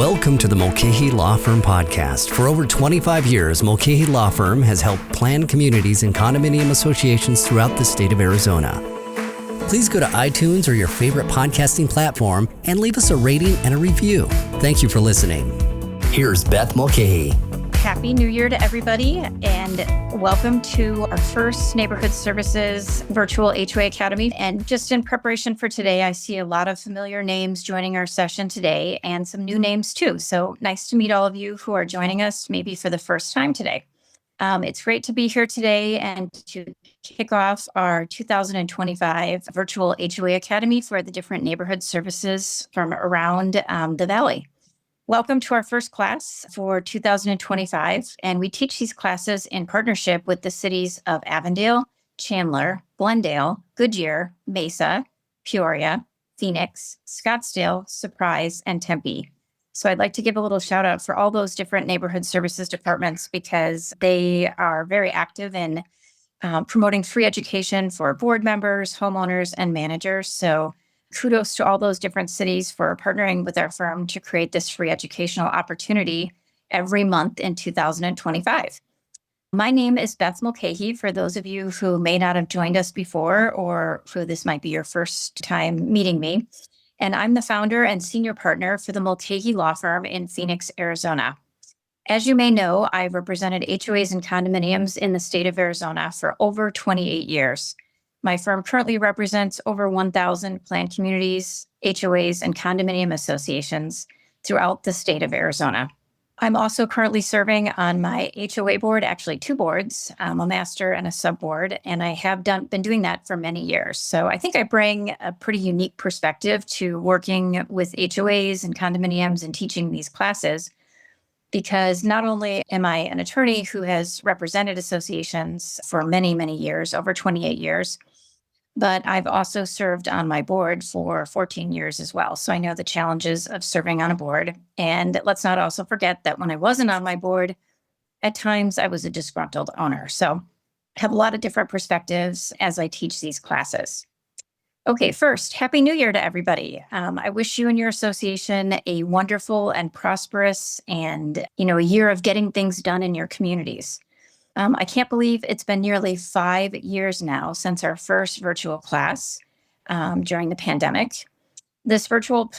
Welcome to the Mulcahy Law Firm podcast. For over 25 years, Mulcahy Law Firm has helped plan communities and condominium associations throughout the state of Arizona. Please go to iTunes or your favorite podcasting platform and leave us a rating and a review. Thank you for listening. Here's Beth Mulcahy. Happy New Year to everybody, and welcome to our first Neighborhood Services Virtual HOA Academy. And just in preparation for today, I see a lot of familiar names joining our session today and some new names too. So nice to meet all of you who are joining us maybe for the first time today. It's great to be here today and to kick off our 2025 Virtual HOA Academy for the different neighborhood services from around the Valley. Welcome to our first class for 2025, and we teach these classes in partnership with the cities of Avondale, Chandler, Glendale, Goodyear, Mesa, Peoria, Phoenix, Scottsdale, Surprise, and Tempe. So I'd like to give a little shout out for all those different neighborhood services departments because they are very active in promoting free education for board members, homeowners, and managers. So kudos to all those different cities for partnering with our firm to create this free educational opportunity every month in 2025. My name is Beth Mulcahy, for those of you who may not have joined us before or who this might be your first time meeting me. And I'm the founder and senior partner for the Mulcahy Law Firm in Phoenix, Arizona. As you may know, I've represented HOAs and condominiums in the state of Arizona for over 28 years. My firm currently represents over 1,000 planned communities, HOAs, and condominium associations throughout the state of Arizona. I'm also currently serving on my HOA board, actually two boards, a master and a sub-board, and I have been doing that for many years. So I think I bring a pretty unique perspective to working with HOAs and condominiums and teaching these classes, because not only am I an attorney who has represented associations for many, many years, over 28 years, but I've also served on my board for 14 years as well. So I know the challenges of serving on a board. And let's not also forget that when I wasn't on my board, at times I was a disgruntled owner. So I have a lot of different perspectives as I teach these classes. Okay, first, Happy New Year to everybody. I wish you and your association a wonderful and prosperous and, a year of getting things done in your communities. I can't believe it's been nearly 5 years now since our first virtual class during the pandemic. This virtual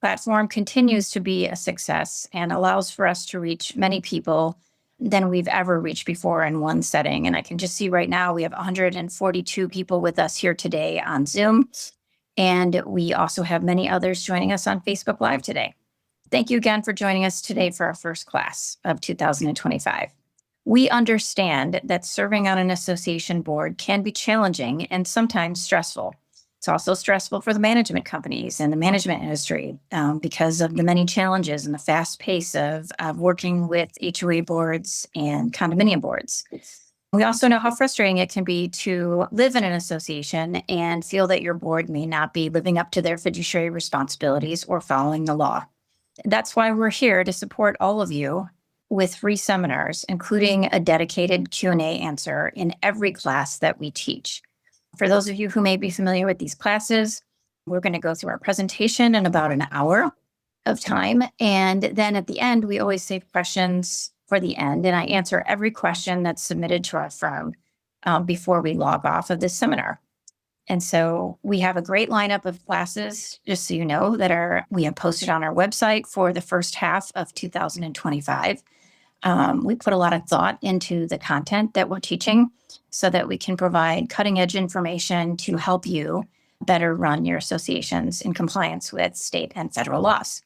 platform continues to be a success and allows for us to reach many people than we've ever reached before in one setting. And I can just see right now we have 142 people with us here today on Zoom. And we also have many others joining us on Facebook Live today. Thank you again for joining us today for our first class of 2025. We understand that serving on an association board can be challenging and sometimes stressful. It's also stressful for the management companies and the management industry because of the many challenges and the fast pace of working with HOA boards and condominium boards. We also know how frustrating it can be to live in an association and feel that your board may not be living up to their fiduciary responsibilities or following the law. That's why we're here to support all of you with free seminars, including a dedicated Q&A answer in every class that we teach. For those of you who may be familiar with these classes, we're going to go through our presentation in about an hour of time. And then at the end, we always save questions for the end. And I answer every question that's submitted to our firm before we log off of this seminar. And so we have a great lineup of classes, just so you know, we have posted on our website for the first half of 2025. We put a lot of thought into the content that we're teaching so that we can provide cutting edge information to help you better run your associations in compliance with state and federal laws.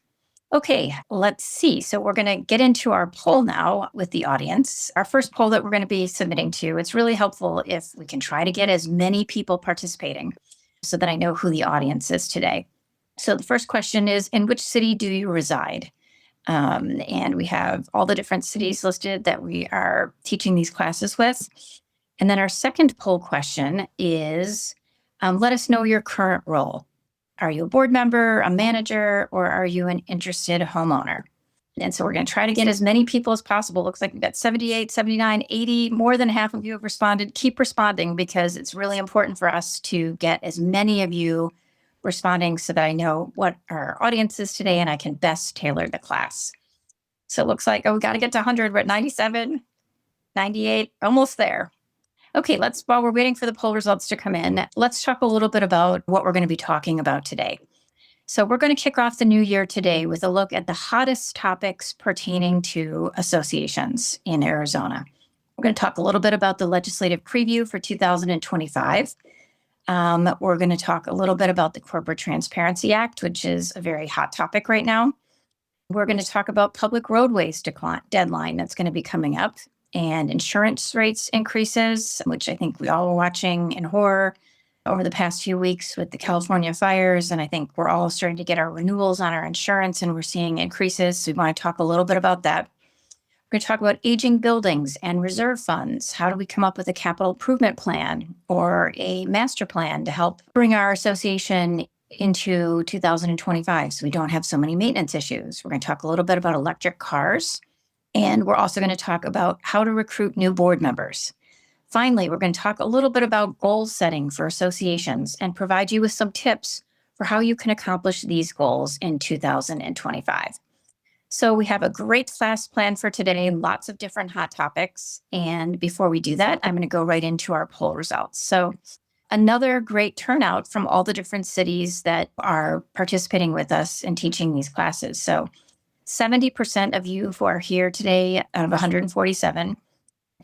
Okay, let's see. So we're going to get into our poll now with the audience. Our first poll that we're going to be submitting to, it's really helpful if we can try to get as many people participating so that I know who the audience is today. So the first question is, in which city do you reside? And we have all the different cities listed that we are teaching these classes with. And then our second poll question is, let us know your current role. Are you a board member, a manager, or are you an interested homeowner? And so we're going to try to get as many people as possible. Looks like we've got 78, 79, 80, more than half of you have responded. Keep responding because it's really important for us to get as many of you responding so that I know what our audience is today and I can best tailor the class. So it looks like, we got to get to 100. We're at 97, 98, almost there. Okay, while we're waiting for the poll results to come in, let's talk a little bit about what we're going to be talking about today. So we're going to kick off the new year today with a look at the hottest topics pertaining to associations in Arizona. We're going to talk a little bit about the legislative preview for 2025. We're going to talk a little bit about the Corporate Transparency Act, which is a very hot topic right now. We're going to talk about public roadways deadline that's going to be coming up, and insurance rates increases, which I think we all were watching in horror over the past few weeks with the California fires. And I think we're all starting to get our renewals on our insurance and we're seeing increases. So we want to talk a little bit about that. We're going to talk about aging buildings and reserve funds. How do we come up with a capital improvement plan or a master plan to help bring our association into 2025 so we don't have so many maintenance issues? We're going to talk a little bit about electric cars. And we're also going to talk about how to recruit new board members. Finally, we're going to talk a little bit about goal setting for associations and provide you with some tips for how you can accomplish these goals in 2025. So we have a great class planned for today, lots of different hot topics. And before we do that, I'm going to go right into our poll results. So another great turnout from all the different cities that are participating with us and teaching these classes. So 70% of you who are here today out of 147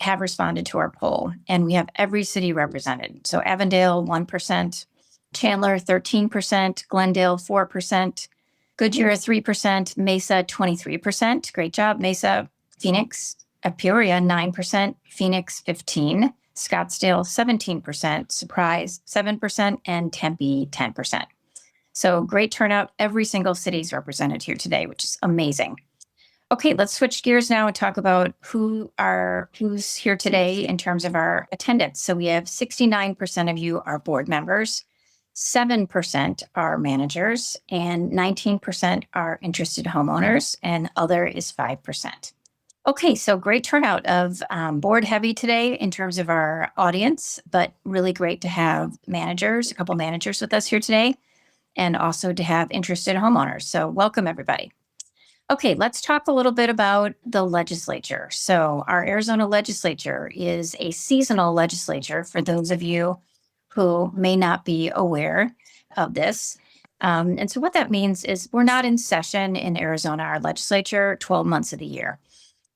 have responded to our poll, and we have every city represented. So Avondale, 1%, Chandler, 13%, Glendale, 4%, Goodyear, 3%, Mesa, 23%. Great job, Mesa. Phoenix, Peoria, 9%, Phoenix, 15%, Scottsdale, 17%, Surprise, 7%, and Tempe, 10%. So great turnout. Every single city is represented here today, which is amazing. Okay, let's switch gears now and talk about who's here today in terms of our attendance. So we have 69% of you are board members, 7% are managers, and 19% are interested homeowners, and other is 5%. Okay, so great turnout of board heavy today in terms of our audience, but really great to have a couple managers with us here today, and also to have interested homeowners. So welcome, everybody. Okay, let's talk a little bit about the legislature. So our Arizona legislature is a seasonal legislature for those of you who may not be aware of this. And so what that means is we're not in session in Arizona, our legislature, 12 months of the year.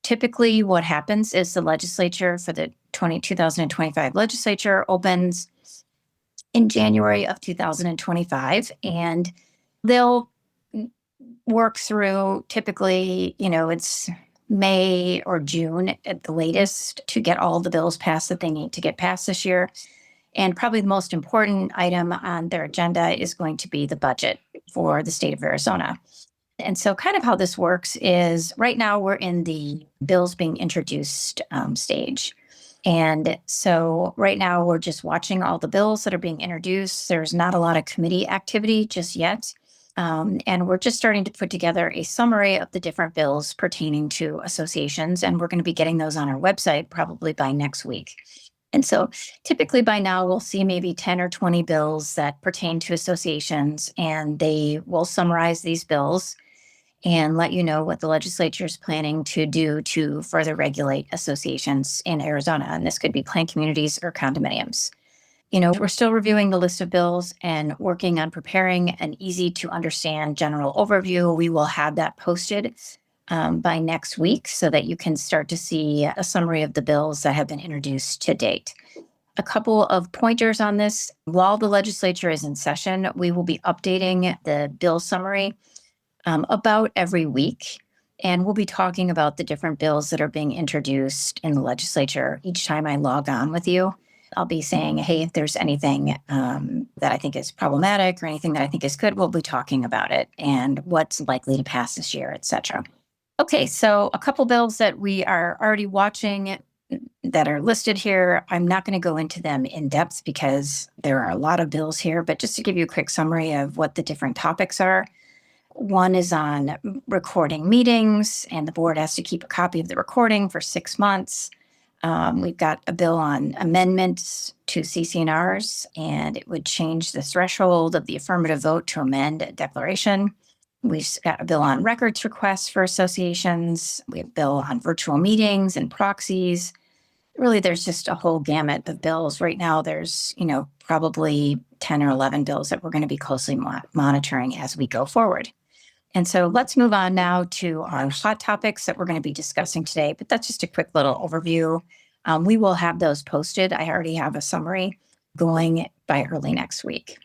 Typically, what happens is the legislature for the 2025 legislature opens in January of 2025, and they'll work through typically, it's May or June at the latest to get all the bills passed that they need to get passed this year. And probably the most important item on their agenda is going to be the budget for the state of Arizona. And so kind of how this works is right now we're in the bills being introduced stage. And so right now we're just watching all the bills that are being introduced. There's not a lot of committee activity just yet. And we're just starting to put together a summary of the different bills pertaining to associations. And we're going to be getting those on our website probably by next week. And so typically by now we'll see maybe 10 or 20 bills that pertain to associations, and they will summarize these bills and let you know what the legislature is planning to do to further regulate associations in Arizona. And this could be planned communities or condominiums. We're still reviewing the list of bills and working on preparing an easy to understand general overview. We will have that posted by next week so that you can start to see a summary of the bills that have been introduced to date. A couple of pointers on this. While the legislature is in session, we will be updating the bill summary about every week. And we'll be talking about the different bills that are being introduced in the legislature each time I log on with you. I'll be saying, hey, if there's anything that I think is problematic or anything that I think is good, we'll be talking about it and what's likely to pass this year, et cetera. Okay, so a couple bills that we are already watching that are listed here. I'm not going to go into them in depth because there are a lot of bills here, but just to give you a quick summary of what the different topics are. One is on recording meetings, and the board has to keep a copy of the recording for 6 months. We've got a bill on amendments to CC&Rs, and it would change the threshold of the affirmative vote to amend a declaration. We've got a bill on records requests for associations. We have a bill on virtual meetings and proxies. Really, there's just a whole gamut of bills. Right now, there's, probably 10 or 11 bills that we're going to be closely monitoring as we go forward. And so let's move on now to our hot topics that we're going to be discussing today. But that's just a quick little overview. We will have those posted. I already have a summary going by early next week.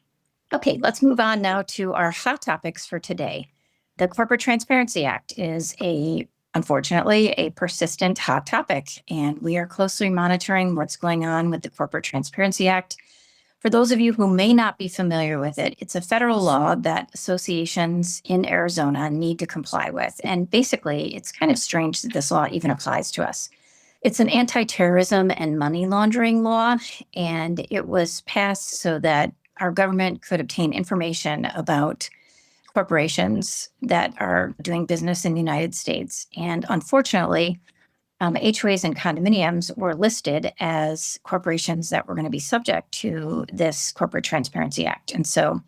Okay, let's move on now to our hot topics for today. The Corporate Transparency Act is unfortunately, a persistent hot topic, and we are closely monitoring what's going on with the Corporate Transparency Act. For those of you who may not be familiar with it, it's a federal law that associations in Arizona need to comply with. And basically, it's kind of strange that this law even applies to us. It's an anti-terrorism and money laundering law, and it was passed so that our government could obtain information about corporations that are doing business in the United States. And unfortunately, HOAs and condominiums were listed as corporations that were going to be subject to this Corporate Transparency Act. And so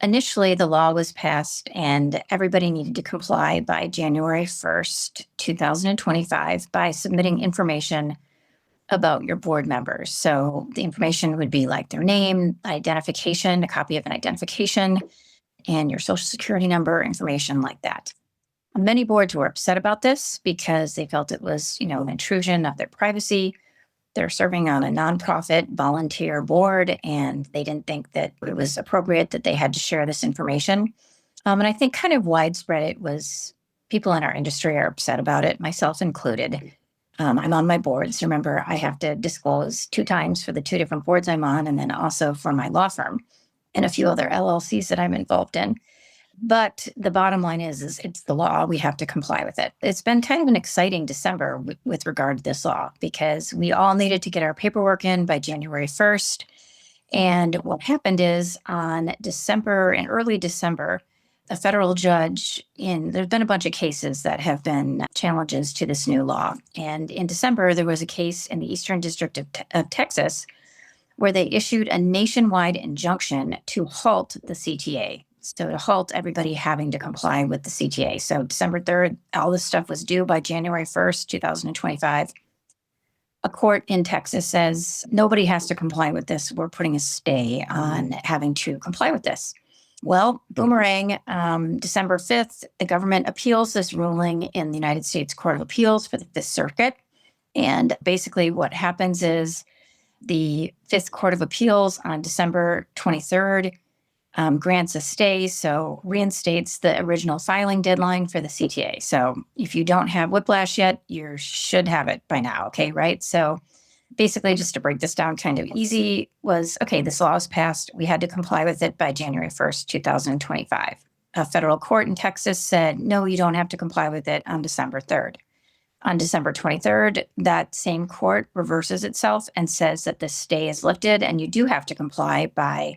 initially, the law was passed and everybody needed to comply by January 1st, 2025 by submitting information about your board members. So the information would be like their name, identification, a copy of an identification, and your social security number, information like that. Many boards were upset about this because they felt it was, an intrusion of their privacy. They're serving on a nonprofit volunteer board, and they didn't think that it was appropriate that they had to share this information. And I think kind of widespread it was people in our industry are upset about it, myself included. I'm on my boards. Remember, I have to disclose 2 times for the 2 different boards I'm on, and then also for my law firm and a few other LLCs that I'm involved in. But the bottom line is it's the law. We have to comply with it. It's been kind of an exciting December with regard to this law because we all needed to get our paperwork in by January 1st. And what happened is in early December, a federal judge there's been a bunch of cases that have been challenges to this new law. And in December, there was a case in the Eastern District of Texas where they issued a nationwide injunction to halt the CTA. So to halt everybody having to comply with the CTA. So December 3rd, all this stuff was due by January 1st, 2025. A court in Texas says nobody has to comply with this. We're putting a stay on having to comply with this. Well, boomerang, December 5th, the government appeals this ruling in the United States Court of Appeals for the Fifth Circuit. And basically what happens is the Fifth Court of Appeals on December 23rd grants a stay, so reinstates the original filing deadline for the CTA. So if you don't have whiplash yet, you should have it by now, okay, right? So basically, just to break this down kind of easy, was, okay, this law was passed. We had to comply with it by January 1st, 2025. A federal court in Texas said, no, you don't have to comply with it on December 3rd. On December 23rd, that same court reverses itself and says that the stay is lifted and you do have to comply by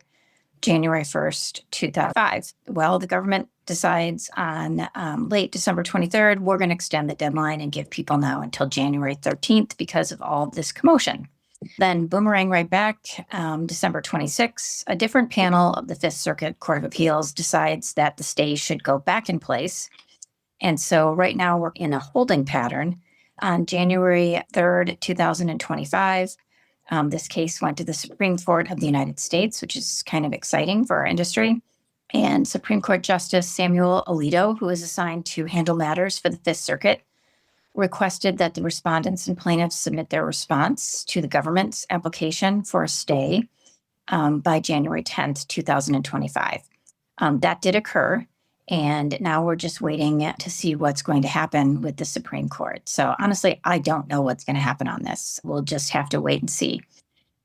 January 1st, 2005. Well, the government decides on late December 23rd, we're going to extend the deadline and give people now until January 13th because of all of this commotion. Then boomerang right back, December 26th, a different panel of the Fifth Circuit Court of Appeals decides that the stay should go back in place. And so right now we're in a holding pattern. On January 3rd, 2025, this case went to the Supreme Court of the United States, which is kind of exciting for our industry. And Supreme Court Justice Samuel Alito, who is assigned to handle matters for the Fifth Circuit, requested that the respondents and plaintiffs submit their response to the government's application for a stay by January 10th, 2025. That did occur. And now we're just waiting to see what's going to happen with the Supreme Court. So honestly, I don't know what's going to happen on this. We'll just have to wait and see.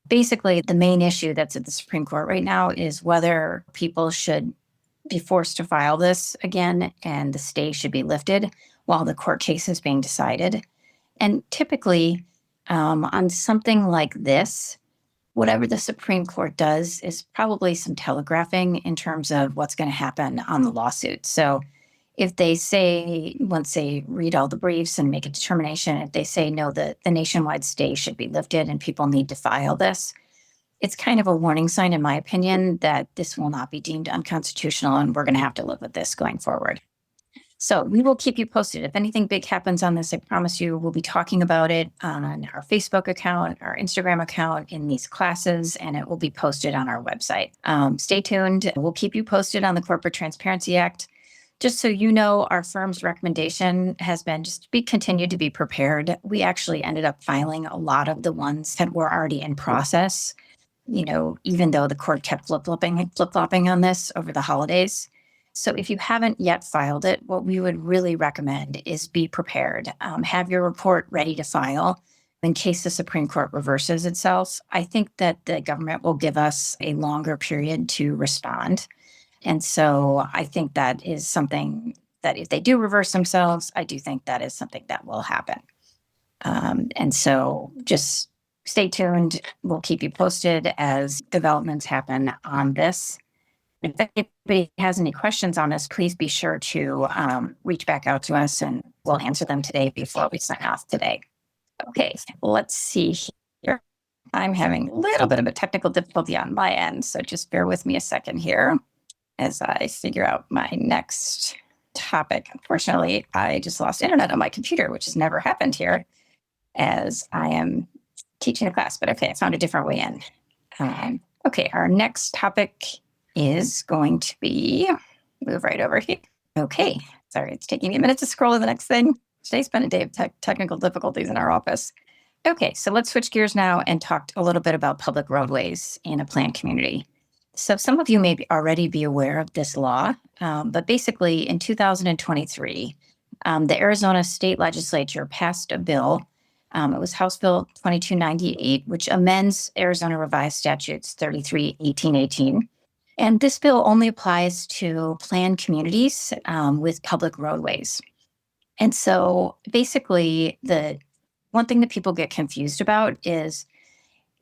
Basically, the main issue that's at the Supreme Court right now is whether people should be forced to file this again and the stay should be lifted while the court case is being decided. And typically, on something like this, whatever the Supreme Court does is probably some telegraphing in terms of what's going to happen on the lawsuit. So If they say, once they read all the briefs and make a determination, if they say, no, the nationwide stay should be lifted and people need to file this, it's kind of a warning sign, in my opinion, that this will not be deemed unconstitutional and we're going to have to live with this going forward. So we will keep you posted. If anything big happens on this, I promise you, we'll be talking about it on our Facebook account, our Instagram account, in these classes, and it will be posted on our website. Stay tuned. We'll keep you posted on the Corporate Transparency Act. Just so you know, our firm's recommendation has been just continue to be prepared. We actually ended up filing a lot of the ones that were already in process, even though the court kept flip-flopping on this over the holidays. So if you haven't yet filed it, what we would really recommend is be prepared. Have your report ready to file in case the Supreme Court reverses itself. I think that the government will give us a longer period to respond. And so I think that is something that if they do reverse themselves, I do think that is something that will happen. And so just stay tuned. We'll keep you posted as developments happen on this. If anybody has any questions on this, please be sure to reach back out to us and we'll answer them today before we sign off today. Okay, let's see here. I'm having a little bit of a technical difficulty on my end, so just bear with me a second here as I figure out my next topic. Unfortunately, I just lost internet on my computer, which has never happened here as I am teaching a class, but okay, I found a different way in. Okay, our next topic is going to be, move right over here. Okay, sorry, it's taking me a minute to scroll to the next thing. Today's been a day of technical difficulties in our office. Okay, so let's switch gears now and talk a little bit about public roadways in a planned community. So some of you may already be aware of this law, but basically in 2023, the Arizona state legislature passed a bill. It was House Bill 2298, which amends Arizona Revised Statutes 33-1818. And this bill only applies to planned communities with public roadways. And so basically, the one thing that people get confused about is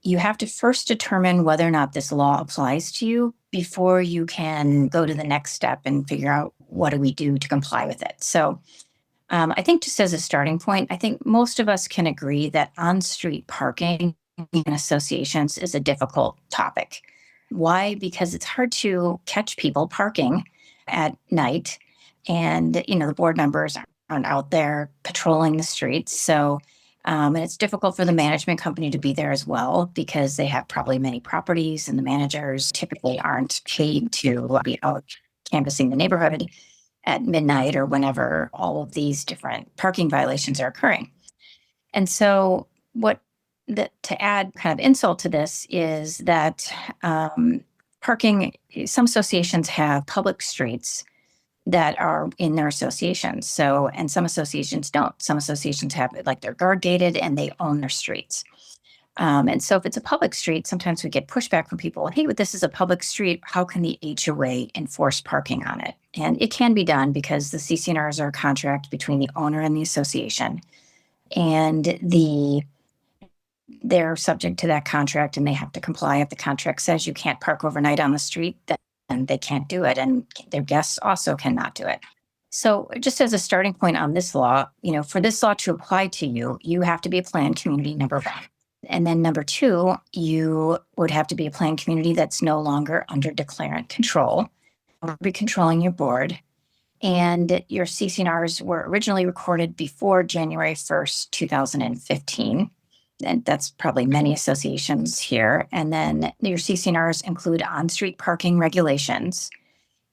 you have to first determine whether or not this law applies to you before you can go to the next step and figure out what do we do to comply with it. So I think just as a starting point, I think most of us can agree that on-street parking in associations is a difficult topic. Why? Because it's hard to catch people parking at night and, the board members aren't out there patrolling the streets. So and it's difficult for the management company to be there as well because they have probably many properties and the managers typically aren't paid to be out canvassing the neighborhood at midnight or whenever all of these different parking violations are occurring. And so to add kind of insult to this is that parking, some associations have public streets that are in their associations. So, and some associations don't. Some associations have they're guard gated and they own their streets. And so if it's a public street, sometimes we get pushback from people. Hey, but this is a public street. How can the HOA enforce parking on it? And it can be done because the CC&Rs are a contract between the owner and the association. And they're subject to that contract and they have to comply. If the contract says you can't park overnight on the street, then they can't do it. And their guests also cannot do it. So just as a starting point on this law, for this law to apply to you, you have to be a planned community, number one. And then number two, you would have to be a planned community that's no longer under declarant control, or be controlling your board. And your CC&Rs were originally recorded before January 1st, 2015. And that's probably many associations here. And then your CC&Rs include on-street parking regulations.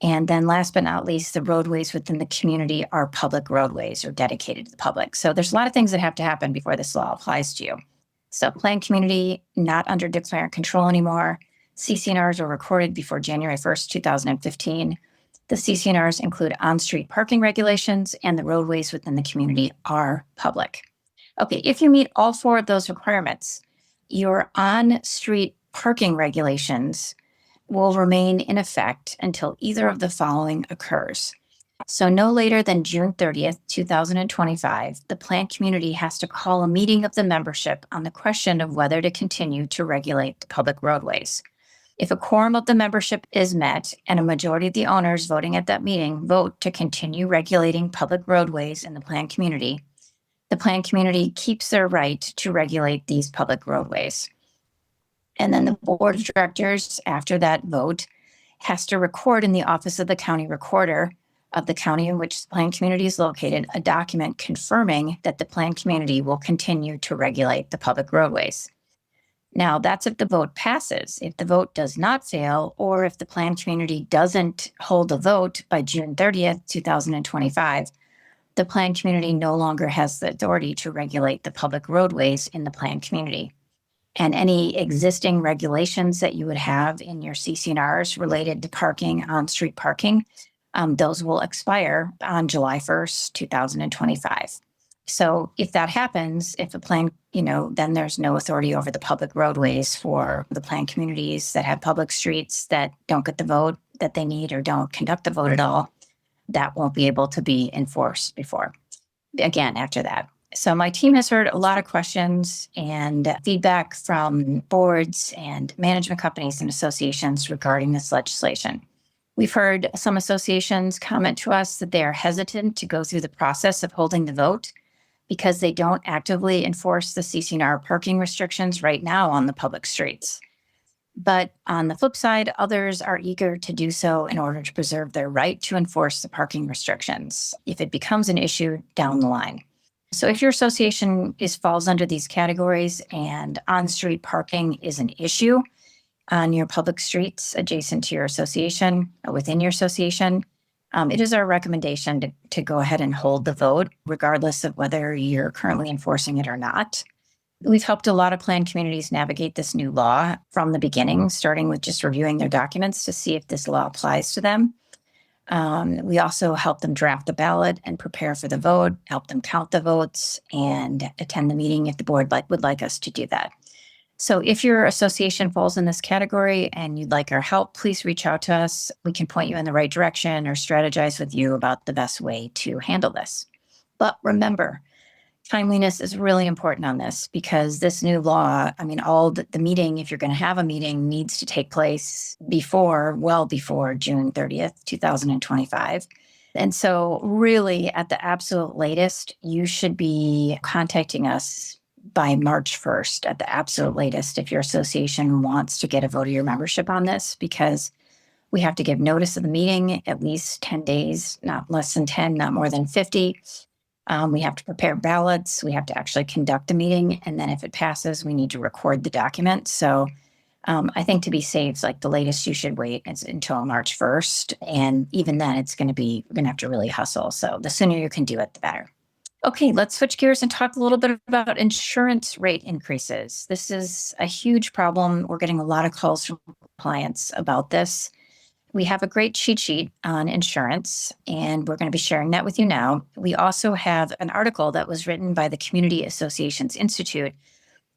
And then last but not least, the roadways within the community are public roadways or dedicated to the public. So there's a lot of things that have to happen before this law applies to you. So planned community, not under declarant control anymore. CC&Rs were recorded before January 1st, 2015. The CC&Rs include on-street parking regulations and the roadways within the community are public. Okay, if you meet all four of those requirements, your on-street parking regulations will remain in effect until either of the following occurs. So no later than June 30th, 2025, the planned community has to call a meeting of the membership on the question of whether to continue to regulate the public roadways. If a quorum of the membership is met and a majority of the owners voting at that meeting vote to continue regulating public roadways in the planned community, the planned community keeps their right to regulate these public roadways. And then the board of directors, after that vote, has to record in the office of the county recorder of the county in which the planned community is located a document confirming that the planned community will continue to regulate the public roadways. Now, that's if the vote passes. If the vote does not fail, or if the planned community doesn't hold a vote by June 30th, 2025, the planned community no longer has the authority to regulate the public roadways in the planned community. And any existing regulations that you would have in your CC&Rs related to parking, on-street parking, those will expire on July 1st, 2025. So if that happens, if the plan, then there's no authority over the public roadways for the planned communities that have public streets that don't get the vote that they need or don't conduct the vote at all. That won't be able to be enforced after that. So my team has heard a lot of questions and feedback from boards and management companies and associations regarding this legislation. We've heard some associations comment to us that they are hesitant to go through the process of holding the vote because they don't actively enforce the CC&R parking restrictions right now on the public streets. But on the flip side, others are eager to do so in order to preserve their right to enforce the parking restrictions if it becomes an issue down the line. So if your association falls under these categories and on-street parking is an issue on your public streets adjacent to your association, within your association, it is our recommendation to go ahead and hold the vote, regardless of whether you're currently enforcing it or not. We've helped a lot of planned communities navigate this new law from the beginning, starting with just reviewing their documents to see if this law applies to them. We also help them draft the ballot and prepare for the vote, help them count the votes, and attend the meeting if the board would like us to do that. So if your association falls in this category and you'd like our help, please reach out to us. We can point you in the right direction or strategize with you about the best way to handle this. But remember, timeliness is really important on this because this new law, all the meeting, if you're going to have a meeting, needs to take place well before June 30th, 2025. And so really at the absolute latest, you should be contacting us by March 1st at the absolute latest if your association wants to get a vote of your membership on this, because we have to give notice of the meeting at least 10 days, not less than 10, not more than 50. We have to prepare ballots. We have to actually conduct a meeting. And then if it passes, we need to record the document. So I think to be safe, the latest you should wait is until March 1st. And even then we're going to have to really hustle. So the sooner you can do it, the better. Okay, let's switch gears and talk a little bit about insurance rate increases. This is a huge problem. We're getting a lot of calls from clients about this. We have a great cheat sheet on insurance, and we're going to be sharing that with you now. We also have an article that was written by the Community Associations Institute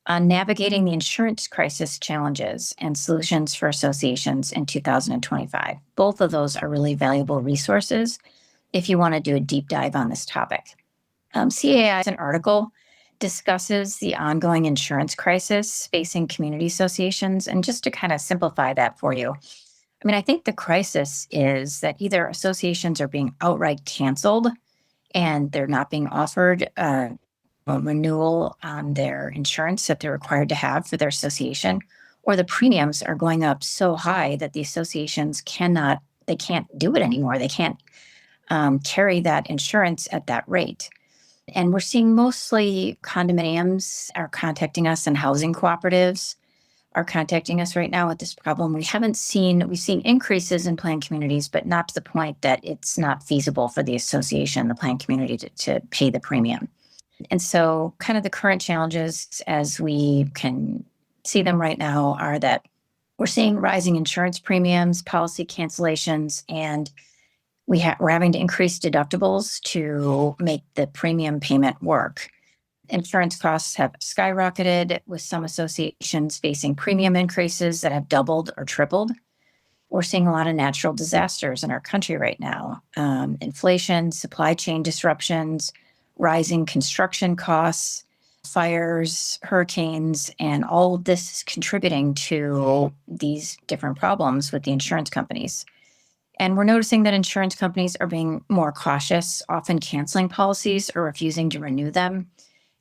on navigating the insurance crisis challenges and solutions for associations in 2025. Both of those are really valuable resources if you want to do a deep dive on this topic. CAI's article discusses the ongoing insurance crisis facing community associations. And just to kind of simplify that for you, I think the crisis is that either associations are being outright canceled and they're not being offered a renewal on their insurance that they're required to have for their association, or the premiums are going up so high that the associations can't do it anymore. They can't carry that insurance at that rate. And we're seeing mostly condominiums are contacting us and housing cooperatives are contacting us right now with this problem. We've seen increases in planned communities, but not to the point that it's not feasible for the association, the planned community to pay the premium. And so kind of the current challenges as we can see them right now are that we're seeing rising insurance premiums, policy cancellations, and we're having to increase deductibles to make the premium payment work. Insurance costs have skyrocketed, with some associations facing premium increases that have doubled or tripled. We're seeing a lot of natural disasters in our country right now. Inflation, supply chain disruptions, rising construction costs, fires, hurricanes, and all of this is contributing to these different problems with the insurance companies. And we're noticing that insurance companies are being more cautious, often canceling policies or refusing to renew them,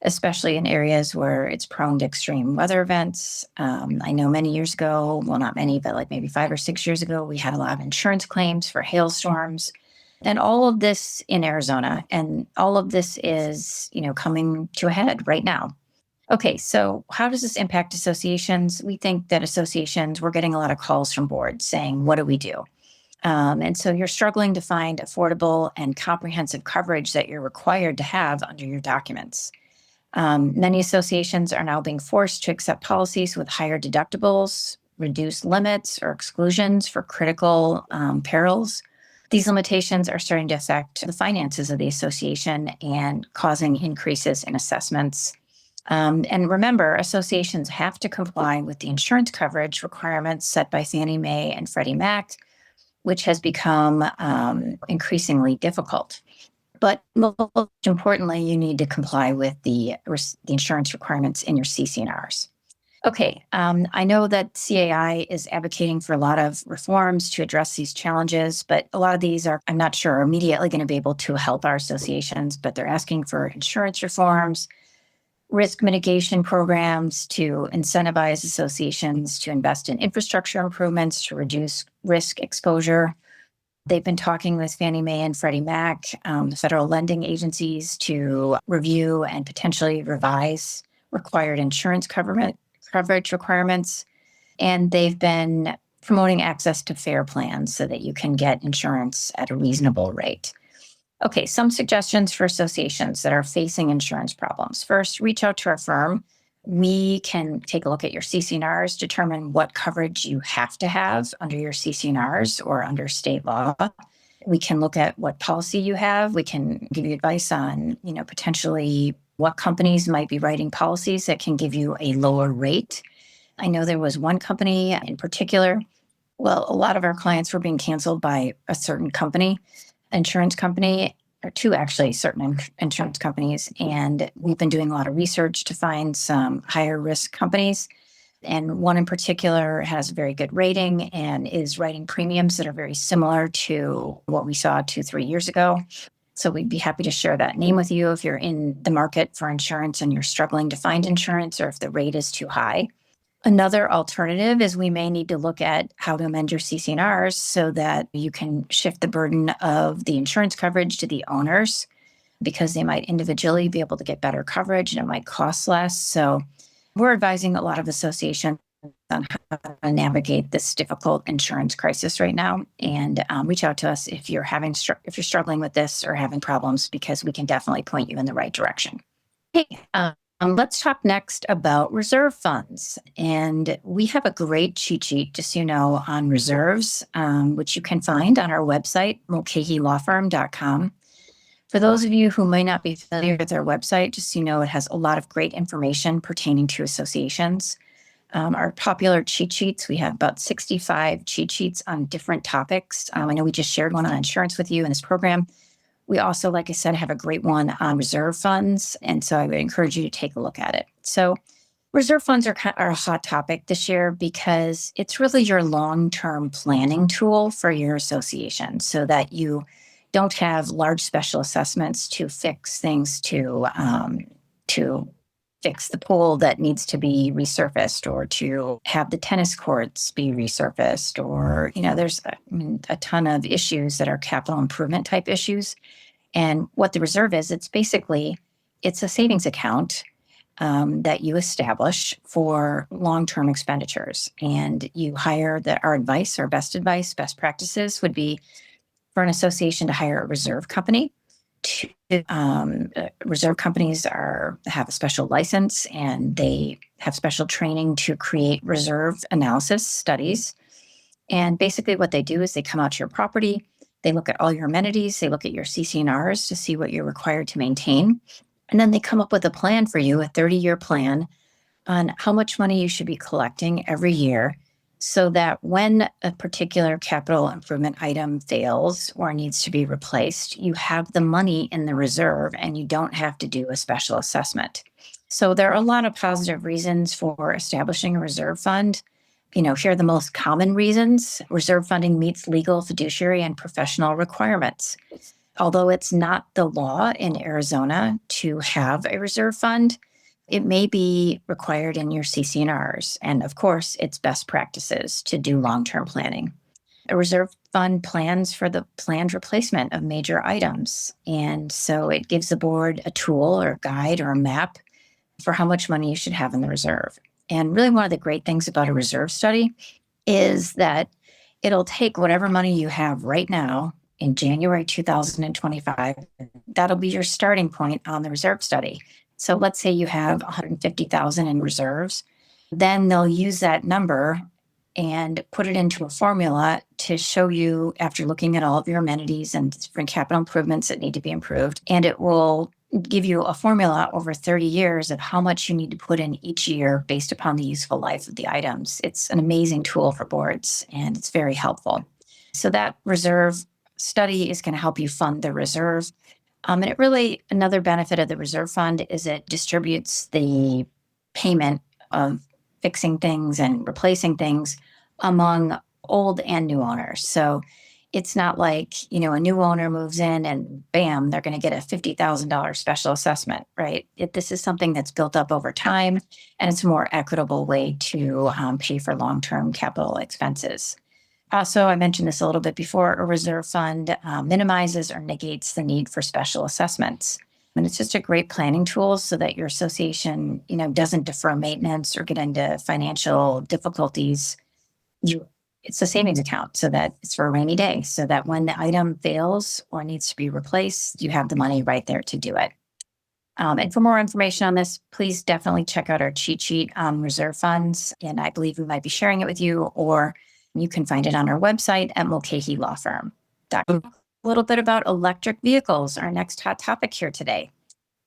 especially in areas where it's prone to extreme weather events. I know many years ago, well, not many, but like maybe 5 or 6 years ago, we had a lot of insurance claims for hailstorms and all of this in Arizona. And all of this is, coming to a head right now. Okay, so how does this impact associations? We think that associations, we're getting a lot of calls from boards saying, what do we do? And so you're struggling to find affordable and comprehensive coverage that you're required to have under your documents. Many associations are now being forced to accept policies with higher deductibles, reduced limits, or exclusions for critical perils. These limitations are starting to affect the finances of the association and causing increases in assessments. And remember, associations have to comply with the insurance coverage requirements set by Fannie Mae and Freddie Mac, which has become increasingly difficult. But most importantly, you need to comply with the insurance requirements in your CC&Rs. Okay, I know that CAI is advocating for a lot of reforms to address these challenges, but a lot of these are, I'm not sure, immediately going to be able to help our associations, but they're asking for insurance reforms, risk mitigation programs to incentivize associations to invest in infrastructure improvements to reduce risk exposure. They've been talking with Fannie Mae and Freddie Mac, the federal lending agencies, to review and potentially revise required insurance coverage requirements. And they've been promoting access to fair plans so that you can get insurance at a reasonable rate. Okay, some suggestions for associations that are facing insurance problems. First, reach out to our firm. We can take a look at your CC&Rs, determine what coverage you have to have under your CC&Rs or under state law. We can look at what policy you have. We can give you advice on, potentially what companies might be writing policies that can give you a lower rate. I know there was one company in particular. Well, a lot of our clients were being canceled by a certain insurance company, or two actually, certain insurance companies. And we've been doing a lot of research to find some higher risk companies. And one in particular has a very good rating and is writing premiums that are very similar to what we saw 2-3 years ago. So we'd be happy to share that name with you if you're in the market for insurance and you're struggling to find insurance or if the rate is too high. Another alternative is we may need to look at how to amend your CC&Rs so that you can shift the burden of the insurance coverage to the owners because they might individually be able to get better coverage and it might cost less. So we're advising a lot of associations on how to navigate this difficult insurance crisis right now. And reach out to us if you're struggling with this or having problems, because we can definitely point you in the right direction. Okay. Let's talk next about reserve funds. And we have a great cheat sheet, just so you know, on reserves, which you can find on our website, mulcahylawfirm.com. For those of you who may not be familiar with our website, just so you know, it has a lot of great information pertaining to associations. Our popular cheat sheets, we have about 65 cheat sheets on different topics. I know we just shared one on insurance with you in this program. We also, like I said, have a great one on reserve funds. And so I would encourage you to take a look at it. So reserve funds are a hot topic this year because it's really your long-term planning tool for your association so that you don't have large special assessments to fix things to fix the pool that needs to be resurfaced or to have the tennis courts be resurfaced or, there's a ton of issues that are capital improvement type issues. And what the reserve is, it's a savings account that you establish for long-term expenditures. And you hire our advice, our best practices would be for an association to hire a reserve company. Reserve companies have a special license and they have special training to create reserve analysis studies. And basically what they do is they come out to your property, they look at all your amenities, they look at your CC&Rs to see what you're required to maintain. And then they come up with a plan for you, a 30-year plan on how much money you should be collecting every year so that when a particular capital improvement item fails or needs to be replaced, you have the money in the reserve and you don't have to do a special assessment. So there are a lot of positive reasons for establishing a reserve fund. Here are the most common reasons. Reserve funding meets legal, fiduciary, and professional requirements. Although it's not the law in Arizona to have a reserve fund, it may be required in your CC&Rs. And of course, it's best practices to do long-term planning. A reserve fund plans for the planned replacement of major items. And so it gives the board a tool or a guide or a map for how much money you should have in the reserve. And really, one of the great things about a reserve study is that it'll take whatever money you have right now in January 2025. That'll be your starting point on the reserve study. So let's say you have 150,000 in reserves. Then they'll use that number and put it into a formula to show you, after looking at all of your amenities and different capital improvements that need to be improved, and it will give you a formula over 30 years of how much you need to put in each year based upon the useful life of the items. It's an amazing tool for boards, and it's very helpful. So that reserve study is going to help you fund the reserve. And it really, another benefit of the reserve fund is it distributes the payment of fixing things and replacing things among old and new owners. So it's not like, a new owner moves in and bam, they're going to get a $50,000 special assessment, right? This is something that's built up over time, and it's a more equitable way to pay for long-term capital expenses. Also, I mentioned this a little bit before, a reserve fund minimizes or negates the need for special assessments. And it's just a great planning tool so that your association, doesn't defer maintenance or get into financial difficulties. It's a savings account so that it's for a rainy day, so that when the item fails or needs to be replaced, you have the money right there to do it. And for more information on this, please definitely check out our cheat sheet on reserve funds. And I believe we might be sharing it with you, or you can find it on our website at Mulcahy Law Firm. A little bit about electric vehicles, our next hot topic here today.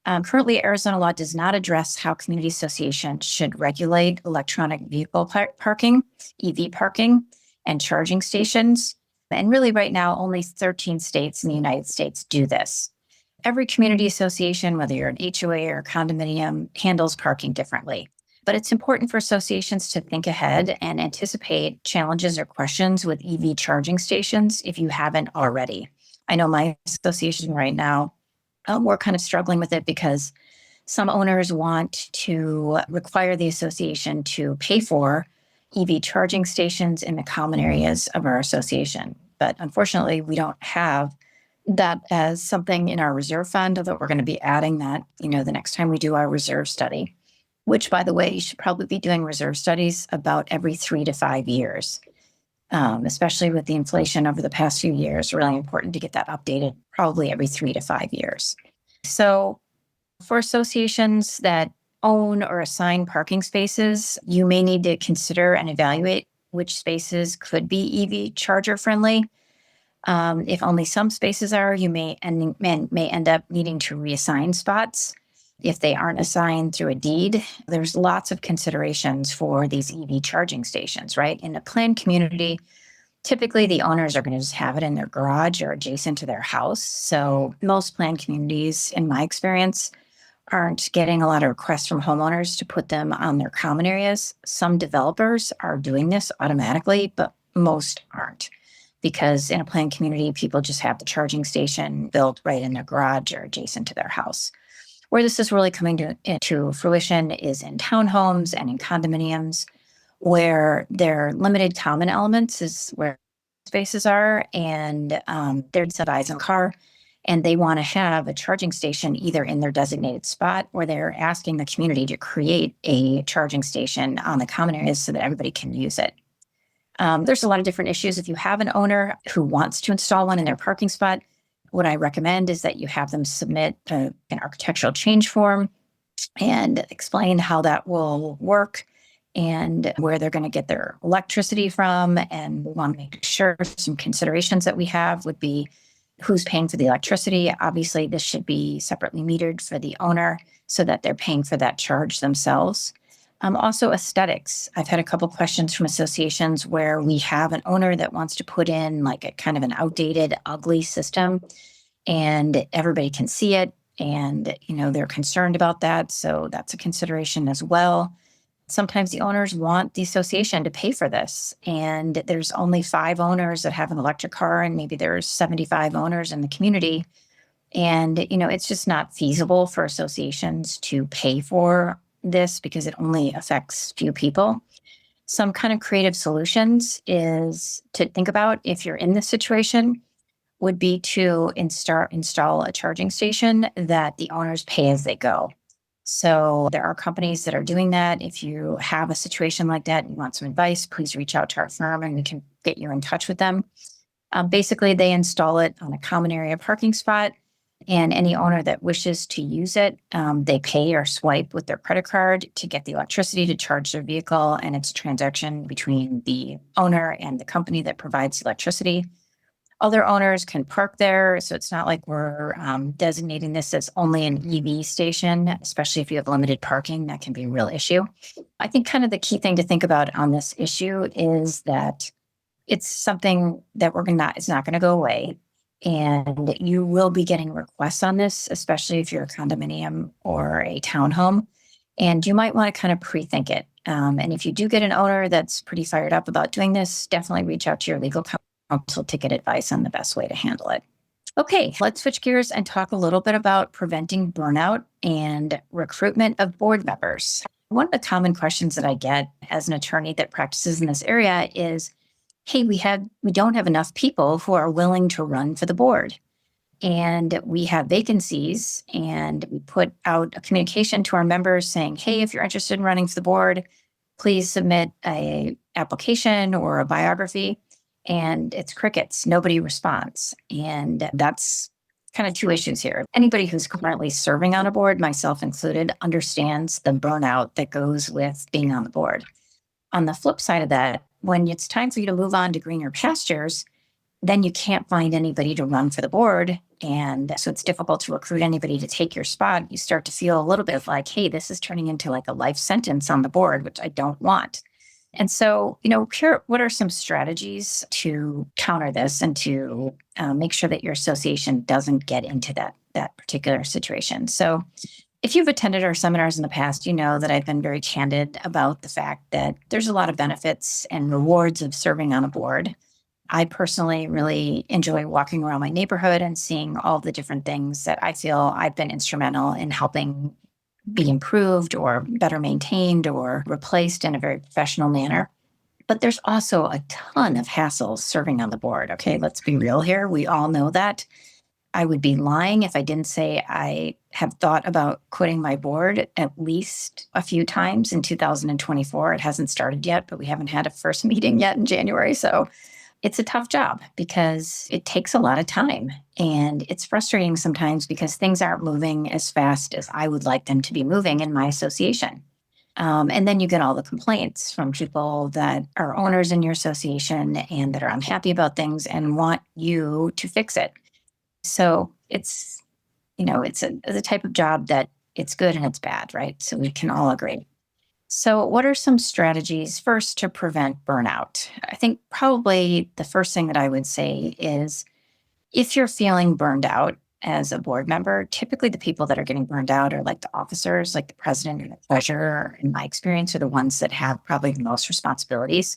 Currently, Arizona law does not address how community associations should regulate electronic vehicle parking, EV parking, and charging stations. And really, right now, only 13 states in the United States do this. Every community association, whether you're an HOA or a condominium, handles parking differently. But it's important for associations to think ahead and anticipate challenges or questions with EV charging stations if you haven't already. I know my association right now, we're kind of struggling with it because some owners want to require the association to pay for EV charging stations in the common areas of our association. But unfortunately, we don't have that as something in our reserve fund, although we're going to be adding that, the next time we do our reserve study, which, by the way, you should probably be doing reserve studies about every 3 to 5 years, especially with the inflation over the past few years. Really important to get that updated probably every 3 to 5 years. So for associations that own or assign parking spaces, you may need to consider and evaluate which spaces could be EV charger friendly. If only some spaces are, you may end up needing to reassign spots. If they aren't assigned through a deed, there's lots of considerations for these EV charging stations, right? In a planned community, typically the owners are going to just have it in their garage or adjacent to their house. So most planned communities, in my experience, aren't getting a lot of requests from homeowners to put them on their common areas. Some developers are doing this automatically, but most aren't. Because in a planned community, people just have the charging station built right in their garage or adjacent to their house. Where this is really coming to fruition is in townhomes and in condominiums, where their limited common elements is where spaces are, and they're subsidized in a car, and they want to have a charging station either in their designated spot, or they're asking the community to create a charging station on the common areas so that everybody can use it. There's a lot of different issues. If you have an owner who wants to install one in their parking spot, what I recommend is that you have them submit an architectural change form and explain how that will work and where they're going to get their electricity from. And we want to make sure some considerations that we have would be who's paying for the electricity. Obviously, this should be separately metered for the owner so that they're paying for that charge themselves. Also, aesthetics. I've had a couple questions from associations where we have an owner that wants to put in like a kind of an outdated, ugly system, and everybody can see it. And, they're concerned about that. So that's a consideration as well. Sometimes the owners want the association to pay for this. And there's only 5 owners that have an electric car, and maybe there's 75 owners in the community. And, it's just not feasible for associations to pay for this because it only affects few people. Some kind of creative solutions is to think about if you're in this situation would be to install a charging station that the owners pay as they go. So there are companies that are doing that. If you have a situation like that and you want some advice, please reach out to our firm and we can get you in touch with them. Basically, they install it on a common area parking spot, and any owner that wishes to use it, they pay or swipe with their credit card to get the electricity to charge their vehicle, and it's a transaction between the owner and the company that provides electricity. Other owners can park there, so it's not like we're designating this as only an EV station, especially if you have limited parking. That can be a real issue. I think kind of the key thing to think about on this issue is that it's something that it's not going to go away. And you will be getting requests on this, especially if you're a condominium or a townhome. And you might want to kind of pre-think it. And if you do get an owner that's pretty fired up about doing this, definitely reach out to your legal counsel to get advice on the best way to handle it. Okay, let's switch gears and talk a little bit about preventing burnout and recruitment of board members. One of the common questions that I get as an attorney that practices in this area is, hey, we don't have enough people who are willing to run for the board. And we have vacancies, and we put out a communication to our members saying, hey, if you're interested in running for the board, please submit a application or a biography. And it's crickets. Nobody responds. And that's kind of 2 issues here. Anybody who's currently serving on a board, myself included, understands the burnout that goes with being on the board. On the flip side of that, when it's time for you to move on to greener pastures, then you can't find anybody to run for the board. And so it's difficult to recruit anybody to take your spot. You start to feel a little bit like, hey, this is turning into like a life sentence on the board, which I don't want. And so, what are some strategies to counter this and to make sure that your association doesn't get into that particular situation? So if you've attended our seminars in the past, you know that I've been very candid about the fact that there's a lot of benefits and rewards of serving on a board. I personally really enjoy walking around my neighborhood and seeing all the different things that I feel I've been instrumental in helping be improved or better maintained or replaced in a very professional manner. But there's also a ton of hassles serving on the board. Okay, let's be real here. We all know that. I would be lying if I didn't say I have thought about quitting my board at least a few times in 2024. It hasn't started yet, but we haven't had a first meeting yet in January. So it's a tough job because it takes a lot of time, and it's frustrating sometimes because things aren't moving as fast as I would like them to be moving in my association. And then you get all the complaints from people that are owners in your association and that are unhappy about things and want you to fix it. So it's a type of job that it's good and it's bad, right? So we can all agree. So what are some strategies first to prevent burnout? I think probably the first thing that I would say is if you're feeling burned out as a board member, typically the people that are getting burned out are like the officers, like the president or the treasurer, in my experience, are the ones that have probably the most responsibilities.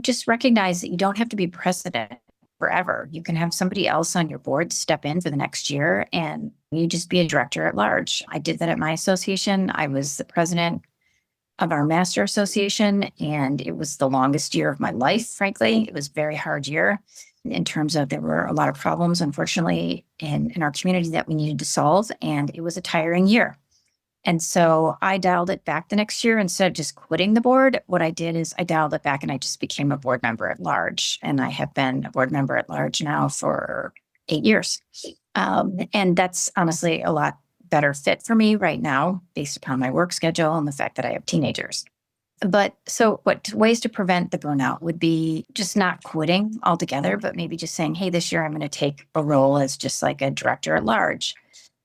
Just recognize that you don't have to be president forever. You can have somebody else on your board step in for the next year and you just be a director at large. I did that at my association. I was the president of our master association, and it was the longest year of my life, frankly. It was a very hard year in terms of there were a lot of problems, unfortunately, in our community that we needed to solve, and it was a tiring year. And so I dialed it back the next year. Instead of just quitting the board, what I did is I dialed it back and I just became a board member at large. And I have been a board member at large now for 8 years. And that's honestly a lot better fit for me right now based upon my work schedule and the fact that I have teenagers. But so what ways to prevent the burnout would be just not quitting altogether, but maybe just saying, hey, this year I'm going to take a role as just like a director at large,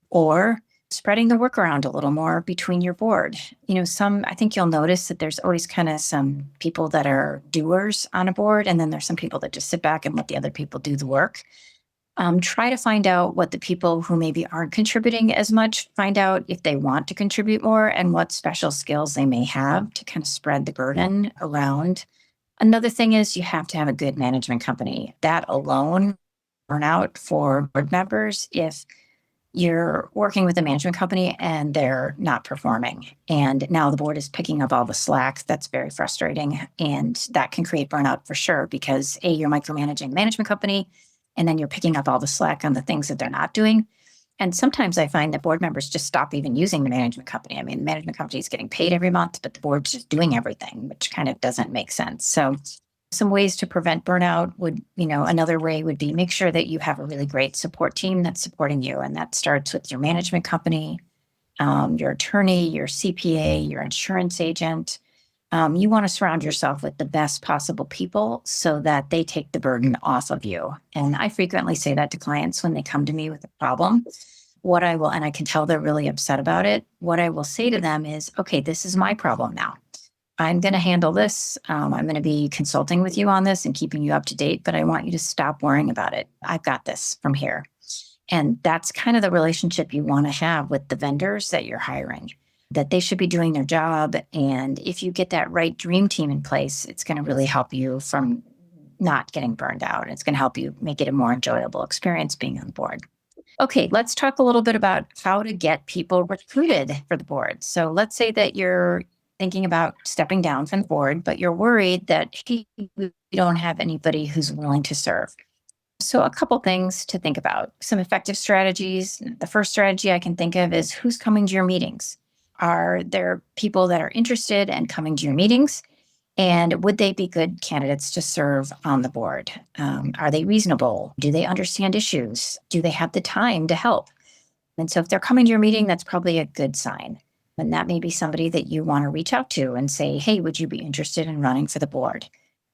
or spreading the work around a little more between your board. I think you'll notice that there's always kind of some people that are doers on a board, and then there's some people that just sit back and let the other people do the work. Try to find out what the people who maybe aren't contributing as much, find out if they want to contribute more and what special skills they may have to kind of spread the burden around. Another thing is you have to have a good management company. That alone, burnout for board members if you're working with a management company and they're not performing. And now the board is picking up all the slack. That's very frustrating. And that can create burnout for sure because A, you're micromanaging the management company, and then you're picking up all the slack on the things that they're not doing. And sometimes I find that board members just stop even using the management company. I mean, the management company is getting paid every month, but the board's just doing everything, which kind of doesn't make sense. So some ways to prevent burnout would, another way would be make sure that you have a really great support team that's supporting you. And that starts with your management company, your attorney, your CPA, your insurance agent. You want to surround yourself with the best possible people so that they take the burden off of you. And I frequently say that to clients when they come to me with a problem. And I can tell they're really upset about it. What I will say to them is, okay, this is my problem now. I'm going to handle this. I'm going to be consulting with you on this and keeping you up to date, but I want you to stop worrying about it. I've got this from here. And that's kind of the relationship you want to have with the vendors that you're hiring, that they should be doing their job. And if you get that right dream team in place, it's going to really help you from not getting burned out. It's going to help you make it a more enjoyable experience being on the board. Okay, let's talk a little bit about how to get people recruited for the board. So let's say that you're thinking about stepping down from the board, but you're worried that hey, we don't have anybody who's willing to serve. So a couple things to think about, some effective strategies. The first strategy I can think of is who's coming to your meetings. Are there people that are interested and coming to your meetings? And would they be good candidates to serve on the board? Are they reasonable? Do they understand issues? Do they have the time to help? And so if they're coming to your meeting, that's probably a good sign. And that may be somebody that you want to reach out to and say, hey, would you be interested in running for the board?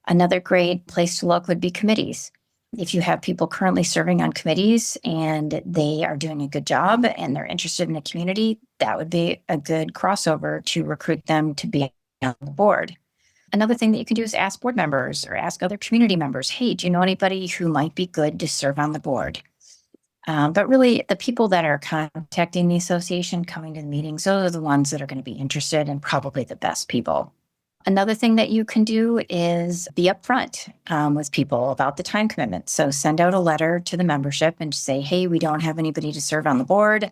Another great place to look would be committees. If you have people currently serving on committees and they are doing a good job and they're interested in the community, that would be a good crossover to recruit them to be on the board. Another thing that you can do is ask board members or ask other community members, hey, do you know anybody who might be good to serve on the board? But really, the people that are contacting the association, coming to the meetings, those are the ones that are going to be interested and probably the best people. Another thing that you can do is be upfront with people about the time commitment. So send out a letter to the membership and say, hey, we don't have anybody to serve on the board.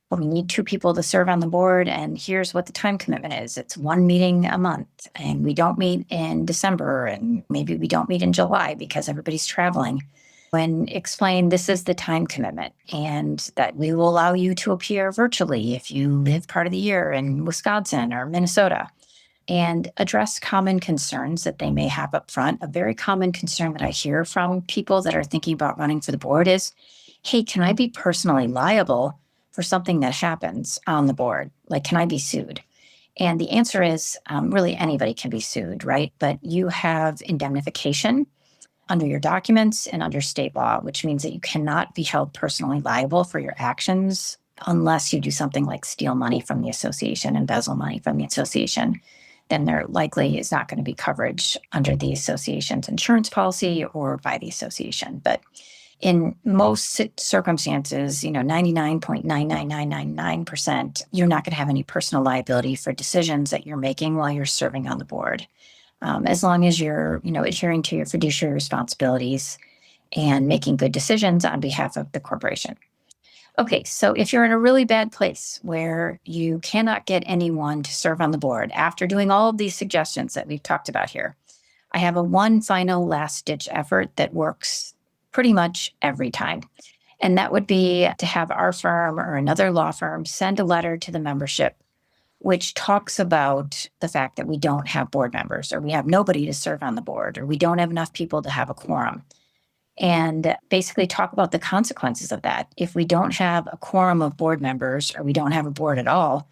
But we need 2 people to serve on the board. And here's what the time commitment is. It's 1 meeting a month. And we don't meet in December. And maybe we don't meet in July because everybody's traveling. And explain this is the time commitment and that we will allow you to appear virtually if you live part of the year in Wisconsin or Minnesota, and address common concerns that they may have up front. A very common concern that I hear from people that are thinking about running for the board is, hey, can I be personally liable for something that happens on the board? Like, can I be sued? And the answer is really anybody can be sued, right? But you have indemnification under your documents and under state law, which means that you cannot be held personally liable for your actions unless you do something like steal money from the association, embezzle money from the association. Then there likely is not going to be coverage under the association's insurance policy or by the association. But in most circumstances, 99.99999%, you're not going to have any personal liability for decisions that you're making while you're serving on the board. As long as you're, adhering to your fiduciary responsibilities and making good decisions on behalf of the corporation. Okay, so if you're in a really bad place where you cannot get anyone to serve on the board after doing all of these suggestions that we've talked about here, I have one final last-ditch effort that works pretty much every time. And that would be to have our firm or another law firm send a letter to the membership which talks about the fact that we don't have board members or we have nobody to serve on the board or we don't have enough people to have a quorum. And basically talk about the consequences of that. If we don't have a quorum of board members or we don't have a board at all,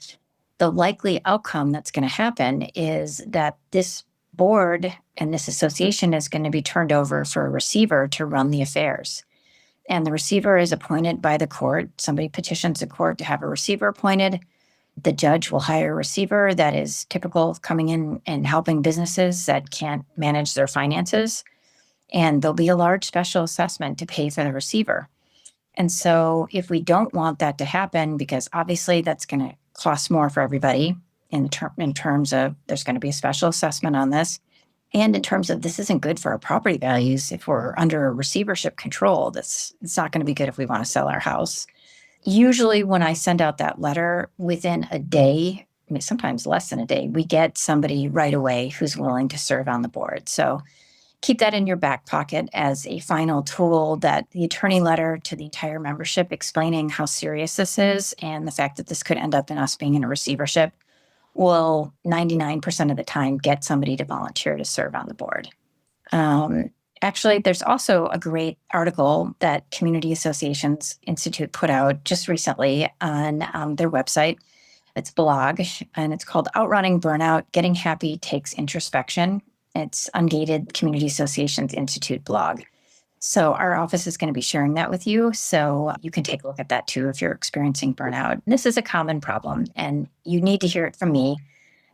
the likely outcome that's going to happen is that this board and this association is going to be turned over for a receiver to run the affairs. And the receiver is appointed by the court. Somebody petitions the court to have a receiver appointed. The judge will hire a receiver that is typical of coming in and helping businesses that can't manage their finances. And there'll be a large special assessment to pay for the receiver. And so if we don't want that to happen, because obviously that's going to cost more for everybody in terms of there's going to be a special assessment on this. And in terms of this isn't good for our property values. If we're under a receivership control, it's not going to be good if we want to sell our house. Usually when I send out that letter, within a day, I mean, sometimes less than a day, we get somebody right away who's willing to serve on the board. So keep that in your back pocket as a final tool, that the attorney letter to the entire membership explaining how serious this is and the fact that this could end up in us being in a receivership will 99% of the time get somebody to volunteer to serve on the board. Actually, there's also a great article that Community Associations Institute put out just recently on their website. It's a blog, and it's called Outrunning Burnout, Getting Happy Takes Introspection. It's Ungated Community Associations Institute blog. So our office is going to be sharing that with you. So you can take a look at that too if you're experiencing burnout. This is a common problem, and you need to hear it from me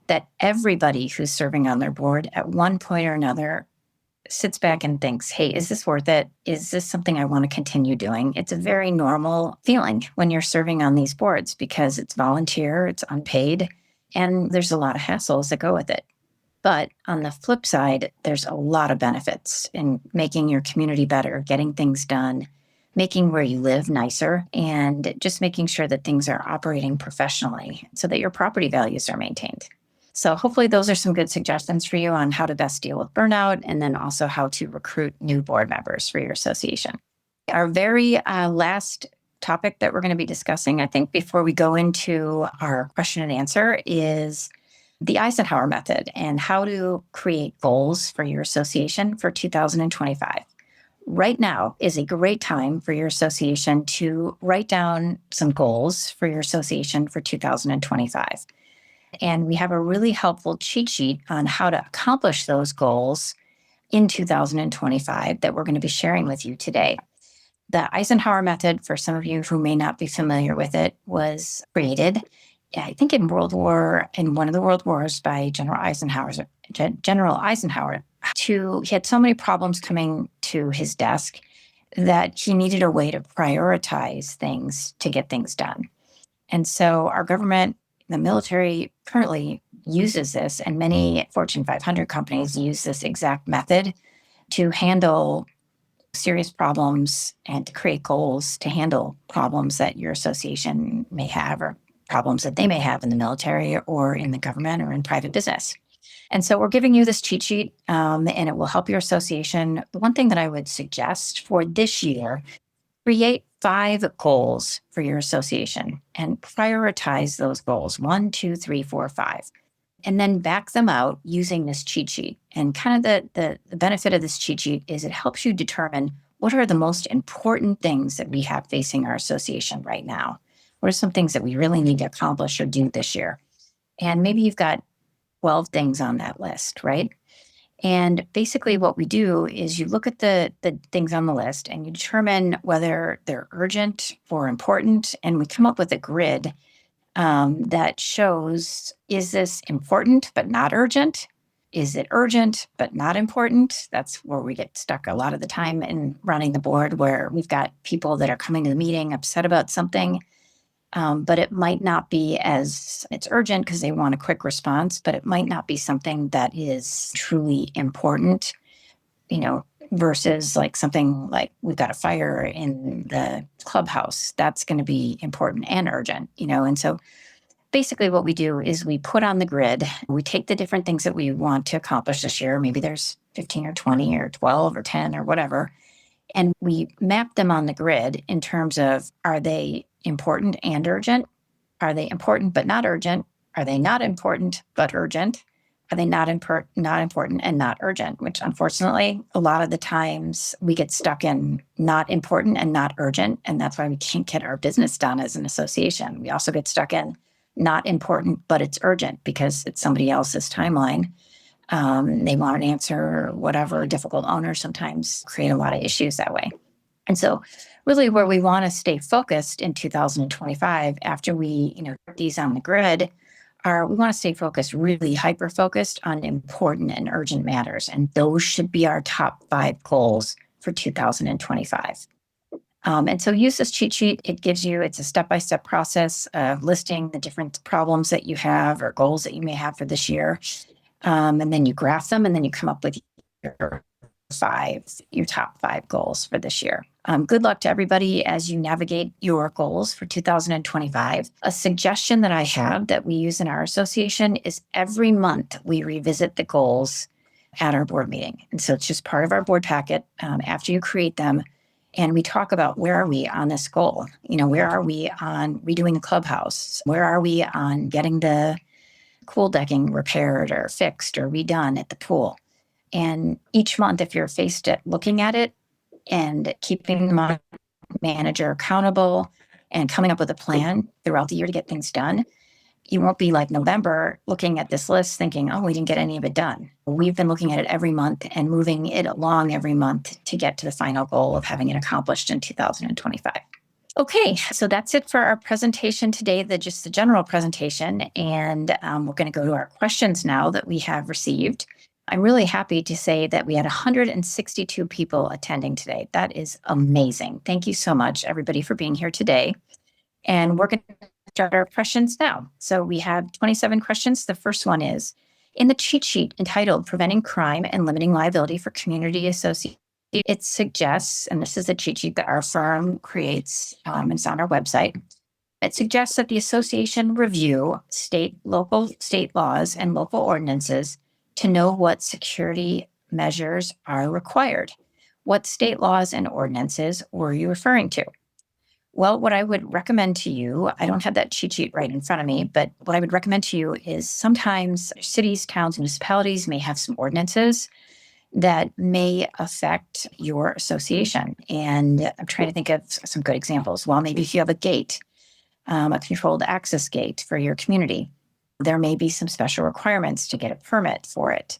that everybody who's serving on their board at one point or another sits back and thinks, hey, is this worth it? Is this something I want to continue doing? It's a very normal feeling when you're serving on these boards because it's volunteer, it's unpaid, and there's a lot of hassles that go with it. But on the flip side, there's a lot of benefits in making your community better, getting things done, making where you live nicer, and just making sure that things are operating professionally so that your property values are maintained. So hopefully those are some good suggestions for you on how to best deal with burnout, and then also how to recruit new board members for your association. Our very last topic that we're going to be discussing, I think, before we go into our question and answer is the Eisenhower method and how to create goals for your association for 2025. Right now is a great time for your association to write down some goals for your association for 2025. And we have a really helpful cheat sheet on how to accomplish those goals in 2025 that we're going to be sharing with you today. The Eisenhower method, for some of you who may not be familiar with it, was created, I think, in one of the world wars by General Eisenhower. He had so many problems coming to his desk that he needed a way to prioritize things to get things done. And so our government, the military, currently uses this, and many Fortune 500 companies use this exact method to handle serious problems and to create goals to handle problems that your association may have, or problems that they may have in the military or in the government or in private business. And so we're giving you this cheat sheet, and it will help your association. The one thing that I would suggest for this year, create 5 goals for your association and prioritize those goals, 1, 2, 3, 4, 5, and then back them out using this cheat sheet. And kind of the benefit of this cheat sheet is it helps you determine what are the most important things that we have facing our association right now. What are some things that we really need to accomplish or do this year? And maybe you've got 12 things on that list, right? And basically what we do is you look at the things on the list and you determine whether they're urgent or important. And we come up with a grid that shows, is this important but not urgent? Is it urgent but not important? That's where we get stuck a lot of the time in running the board, where we've got people that are coming to the meeting upset about something. But it might not be it's urgent because they want a quick response, but it might not be something that is truly important, versus like something like we've got a fire in the clubhouse. That's going to be important and urgent, and so basically what we do is we put on the grid, we take the different things that we want to accomplish this year. Maybe there's 15 or 20 or 12 or 10 or whatever. And we map them on the grid in terms of, are they important and urgent? Are they important but not urgent? Are they not important but urgent? Are they not important and not urgent? Which unfortunately, a lot of the times we get stuck in not important and not urgent. And that's why we can't get our business done as an association. We also get stuck in not important, but it's urgent because it's somebody else's timeline. They want an answer, or whatever. Difficult owners sometimes create a lot of issues that way. And so really where we want to stay focused in 2025, after we, put these on the grid, we want to stay focused, really hyper-focused on important and urgent matters. And those should be our top 5 goals for 2025. And so use this cheat sheet. It's a step-by-step process of listing the different problems that you have or goals that you may have for this year. And then you graph them, and then you come up with your top 5 goals for this year. Good luck to everybody as you navigate your goals for 2025. A suggestion that I have that we use in our association is every month we revisit the goals at our board meeting. And so it's just part of our board packet after you create them. And we talk about, where are we on this goal? Where are we on redoing the clubhouse? Where are we on getting the pool decking repaired or fixed or redone at the pool? And each month, if you're faced at looking at it and keeping the manager accountable and coming up with a plan throughout the year to get things done, you won't be like November looking at this list thinking, oh, we didn't get any of it done. We've been looking at it every month and moving it along every month to get to the final goal of having it accomplished in 2025. Okay, so that's it for our presentation today, just the general presentation. And we're going to go to our questions now that we have received. I'm really happy to say that we had 162 people attending today. That is amazing. Thank you so much, everybody, for being here today. And we're going to start our questions now. So we have 27 questions. The first one is, in the cheat sheet entitled Preventing Crime and Limiting Liability for Community Associations, it suggests, and this is a cheat sheet that our firm creates, it's on our website. It suggests that the association review local state laws and local ordinances to know what security measures are required. What state laws and ordinances were you referring to? Well, what I would recommend to you, I don't have that cheat sheet right in front of me, but what I would recommend to you is sometimes cities, towns, municipalities may have some ordinances that may affect your association. And I'm trying to think of some good examples. Well, maybe if you have a gate, a controlled access gate for your community, there may be some special requirements to get a permit for it.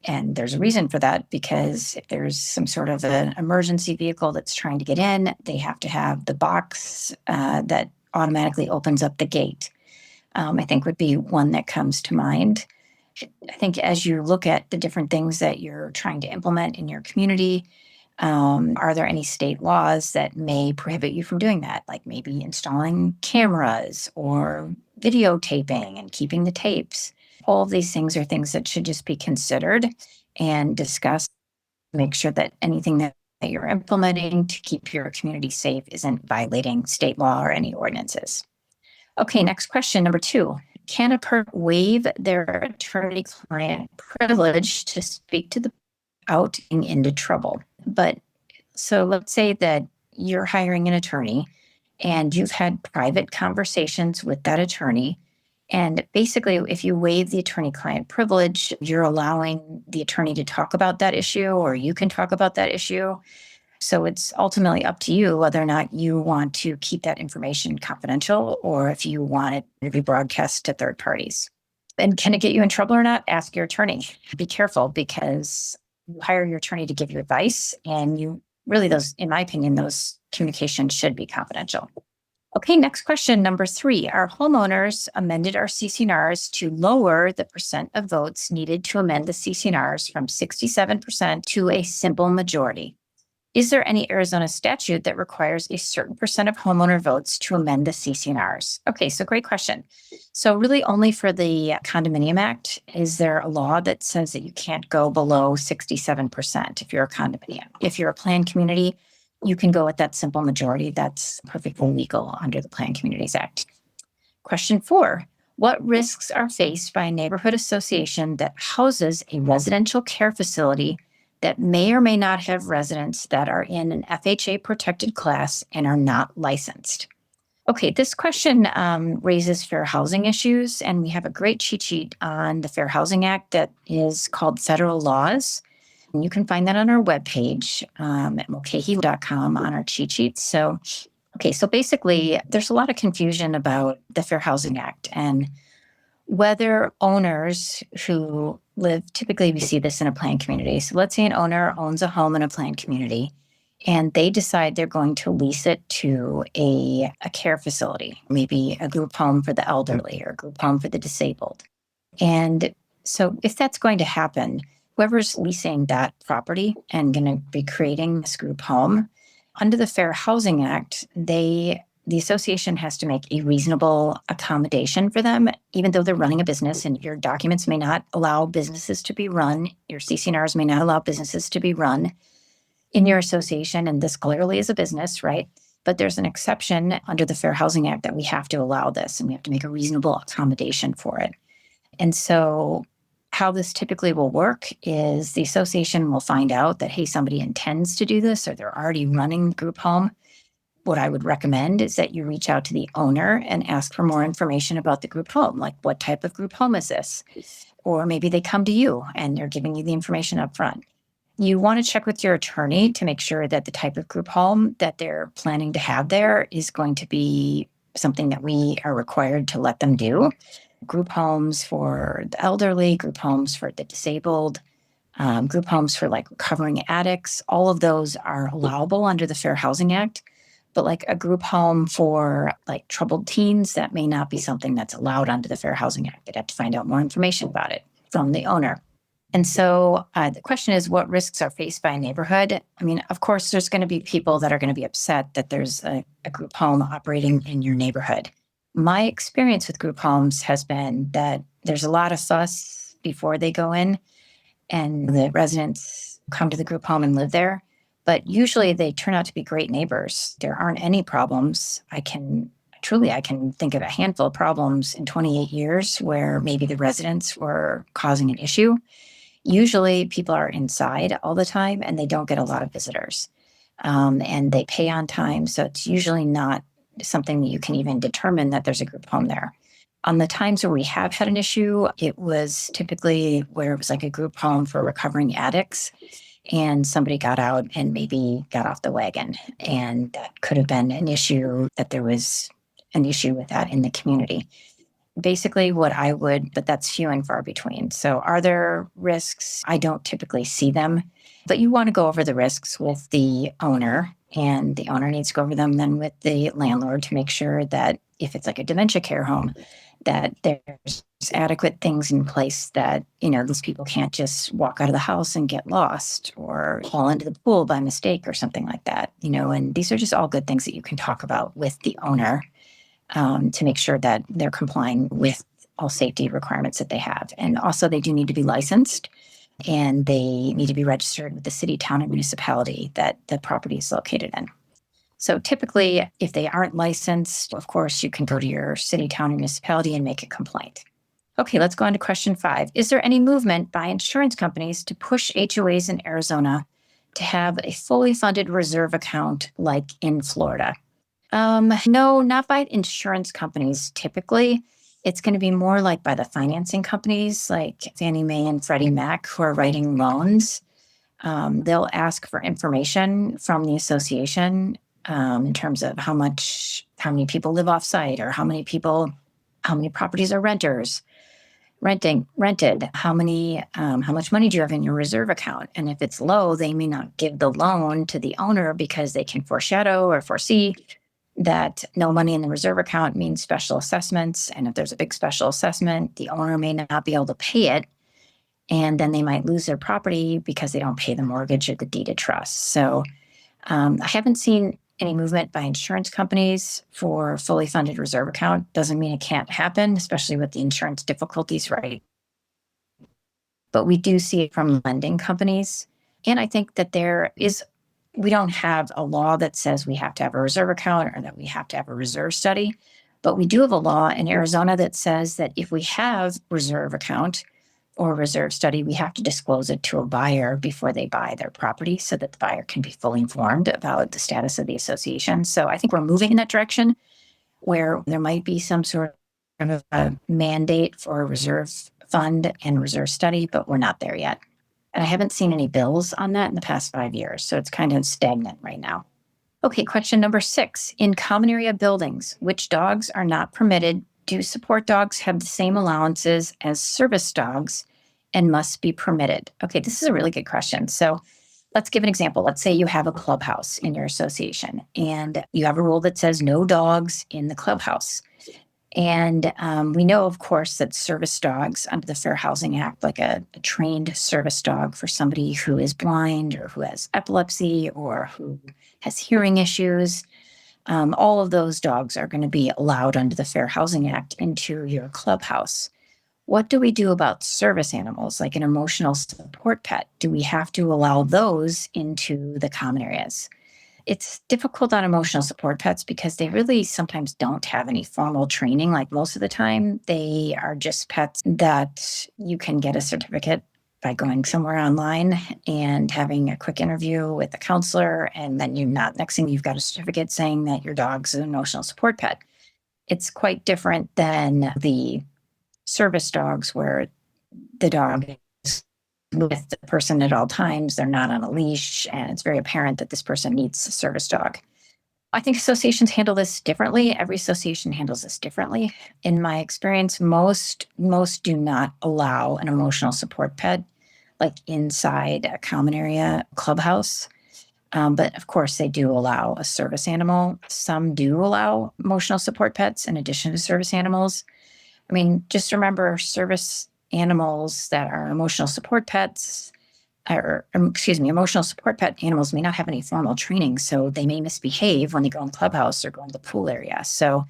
And there's a reason for that, because if there's some sort of an emergency vehicle that's trying to get in, they have to have the box that automatically opens up the gate. I think would be one that comes to mind. I think as you look at the different things that you're trying to implement in your community, are there any state laws that may prohibit you from doing that? Like maybe installing cameras or videotaping and keeping the tapes. All of these things are things that should just be considered and discussed. Make sure that anything that you're implementing to keep your community safe isn't violating state law or any ordinances. Okay, next question, number 2. Can a person waive their attorney-client privilege to speak to the out into trouble? But so let's say that you're hiring an attorney and you've had private conversations with that attorney. And basically, if you waive the attorney-client privilege, you're allowing the attorney to talk about that issue, or you can talk about that issue. So it's ultimately up to you whether or not you want to keep that information confidential or if you want it to be broadcast to third parties. And can it get you in trouble or not? Ask your attorney. Be careful, because you hire your attorney to give you advice, and in my opinion, those communications should be confidential. Okay, next question, number 3. Our homeowners amended our CC&Rs to lower the percent of votes needed to amend the CC&Rs from 67% to a simple majority. Is there any Arizona statute that requires a certain percent of homeowner votes to amend the CC&Rs? Okay, so great question. So really only for the Condominium Act is there a law that says that you can't go below 67% if you're a condominium. If you're a planned community, you can go with that simple majority. That's perfectly legal under the Planned Communities Act. Question 4. What risks are faced by a neighborhood association that houses a residential care facility that may or may not have residents that are in an FHA protected class and are not licensed? Okay, this question raises fair housing issues, and we have a great cheat sheet on the Fair Housing Act that is called Federal Laws. And you can find that on our webpage at mulcahy.com on our cheat sheets. So basically, there's a lot of confusion about the Fair Housing Act and whether owners who live, typically we see this in a planned community. So let's say an owner owns a home in a planned community and they decide they're going to lease it to a care facility, maybe a group home for the elderly or a group home for the disabled. And so if that's going to happen, whoever's leasing that property and going to be creating this group home, under the Fair Housing Act, the association has to make a reasonable accommodation for them, even though they're running a business and your documents may not allow businesses to be run. Your CC&Rs may not allow businesses to be run in your association. And this clearly is a business, right? But there's an exception under the Fair Housing Act that we have to allow this and we have to make a reasonable accommodation for it. And so how this typically will work is the association will find out that, hey, somebody intends to do this or they're already running the group home. What I would recommend is that you reach out to the owner and ask for more information about the group home. Like, what type of group home is this? Or maybe they come to you and they're giving you the information up front. You want to check with your attorney to make sure that the type of group home that they're planning to have there is going to be something that we are required to let them do. Group homes for the elderly, group homes for the disabled, group homes for like recovering addicts, all of those are allowable under the Fair Housing Act. But like a group home for like troubled teens, that may not be something that's allowed under the Fair Housing Act. You'd have to find out more information about it from the owner. And so the question is, what risks are faced by a neighborhood? I mean, of course, there's going to be people that are going to be upset that there's a group home operating in your neighborhood. My experience with group homes has been that there's a lot of fuss before they go in and the residents come to the group home and live there. But usually they turn out to be great neighbors. There aren't any problems. I can think of a handful of problems in 28 years where maybe the residents were causing an issue. Usually people are inside all the time and they don't get a lot of visitors. And they pay on time. So it's usually not something that you can even determine that there's a group home there. On the times where we have had an issue, it was typically where it was like a group home for recovering addicts. And somebody got out and maybe got off the wagon. And that could have been an issue, that there was an issue with that in the community. Basically but that's few and far between. So are there risks? I don't typically see them, but you want to go over the risks with the owner, and the owner needs to go over them then with the landlord to make sure that if it's like a dementia care home, that there's adequate things in place that, these people can't just walk out of the house and get lost or fall into the pool by mistake or something like that, and these are just all good things that you can talk about with the owner to make sure that they're complying with all safety requirements that they have. And also they do need to be licensed and they need to be registered with the city, town, and municipality that the property is located in. So typically, if they aren't licensed, of course, you can go to your city, town, or municipality and make a complaint. Okay, let's go on to question 5. Is there any movement by insurance companies to push HOAs in Arizona to have a fully funded reserve account like in Florida? No, not by insurance companies. Typically, it's going to be more like by the financing companies like Fannie Mae and Freddie Mac who are writing loans. They'll ask for information from the association in terms of how many people live off site, or how many properties are rented, how much money do you have in your reserve account? And if it's low, they may not give the loan to the owner because they can foreshadow or foresee that no money in the reserve account means special assessments. And if there's a big special assessment, the owner may not be able to pay it. And then they might lose their property because they don't pay the mortgage or the deed of trust. So I haven't seen any movement by insurance companies for fully funded reserve account. Doesn't mean it can't happen, especially with the insurance difficulties, right? But we do see it from lending companies. And I think that we don't have a law that says we have to have a reserve account or that we have to have a reserve study. But we do have a law in Arizona that says that if we have reserve account or reserve study, we have to disclose it to a buyer before they buy their property so that the buyer can be fully informed about the status of the association. So I think we're moving in that direction where there might be some sort of a mandate for a reserve fund and reserve study, but we're not there yet. And I haven't seen any bills on that in the past 5 years. So it's kind of stagnant right now. Okay, question number 6. In common area buildings, which dogs are not permitted? Do support dogs have the same allowances as service dogs and must be permitted? Okay, this is a really good question. So let's give an example. Let's say you have a clubhouse in your association and you have a rule that says no dogs in the clubhouse. And we know, of course, that service dogs under the Fair Housing Act, like a trained service dog for somebody who is blind or who has epilepsy or who has hearing issues, all of those dogs are going to be allowed under the Fair Housing Act into your clubhouse. What do we do about service animals, like an emotional support pet? Do we have to allow those into the common areas? It's difficult on emotional support pets because they really sometimes don't have any formal training. Like most of the time, they are just pets that you can get a certificate by going somewhere online and having a quick interview with a counselor. And then next thing you've got a certificate saying that your dog's an emotional support pet. It's quite different than the service dogs where the dog is with the person at all times. They're not on a leash, and it's very apparent that this person needs a service dog. I think associations handle this differently. Every association handles this differently. In my experience, most do not allow an emotional support pet like inside a common area clubhouse. But of course, they do allow a service animal. Some do allow emotional support pets in addition to service animals. I mean, just remember service animals that are emotional support pets, emotional support pet animals may not have any formal training, so they may misbehave when they go in clubhouse or go in the pool area. So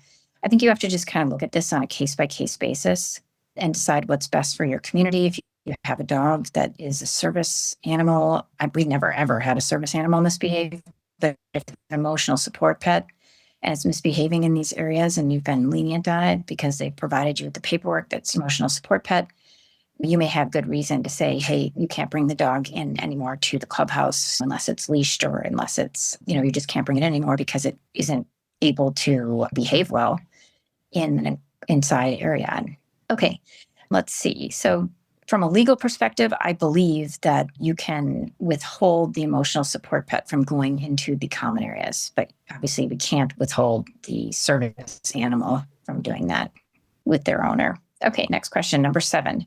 I think you have to just kind of look at this on a case-by-case basis and decide what's best for your community. If you have a dog that is a service animal, we've never, ever had a service animal misbehave, but if it's an emotional support pet, and it's misbehaving in these areas and you've been lenient on it because they've provided you with the paperwork that's emotional support pet, you may have good reason to say, hey, you can't bring the dog in anymore to the clubhouse unless it's leashed or unless it's, you just can't bring it in anymore because it isn't able to behave well in an inside area. Okay, let's see. So from a legal perspective, I believe that you can withhold the emotional support pet from going into the common areas, but obviously we can't withhold the service animal from doing that with their owner. Okay, next question, number 7.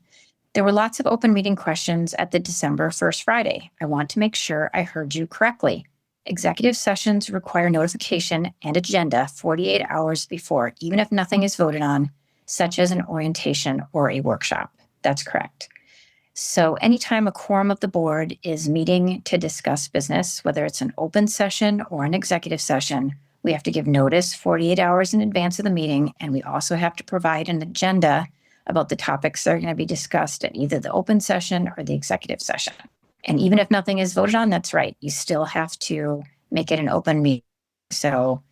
There were lots of open meeting questions at the December 1st Friday. I want to make sure I heard you correctly. Executive sessions require notification and agenda 48 hours before, even if nothing is voted on, such as an orientation or a workshop. That's correct. So anytime a quorum of the board is meeting to discuss business, whether it's an open session or an executive session, we have to give notice 48 hours in advance of the meeting, and we also have to provide an agenda about the topics that are going to be discussed at either the open session or the executive session. And even if nothing is voted on, that's right, you still have to make it an open meeting. So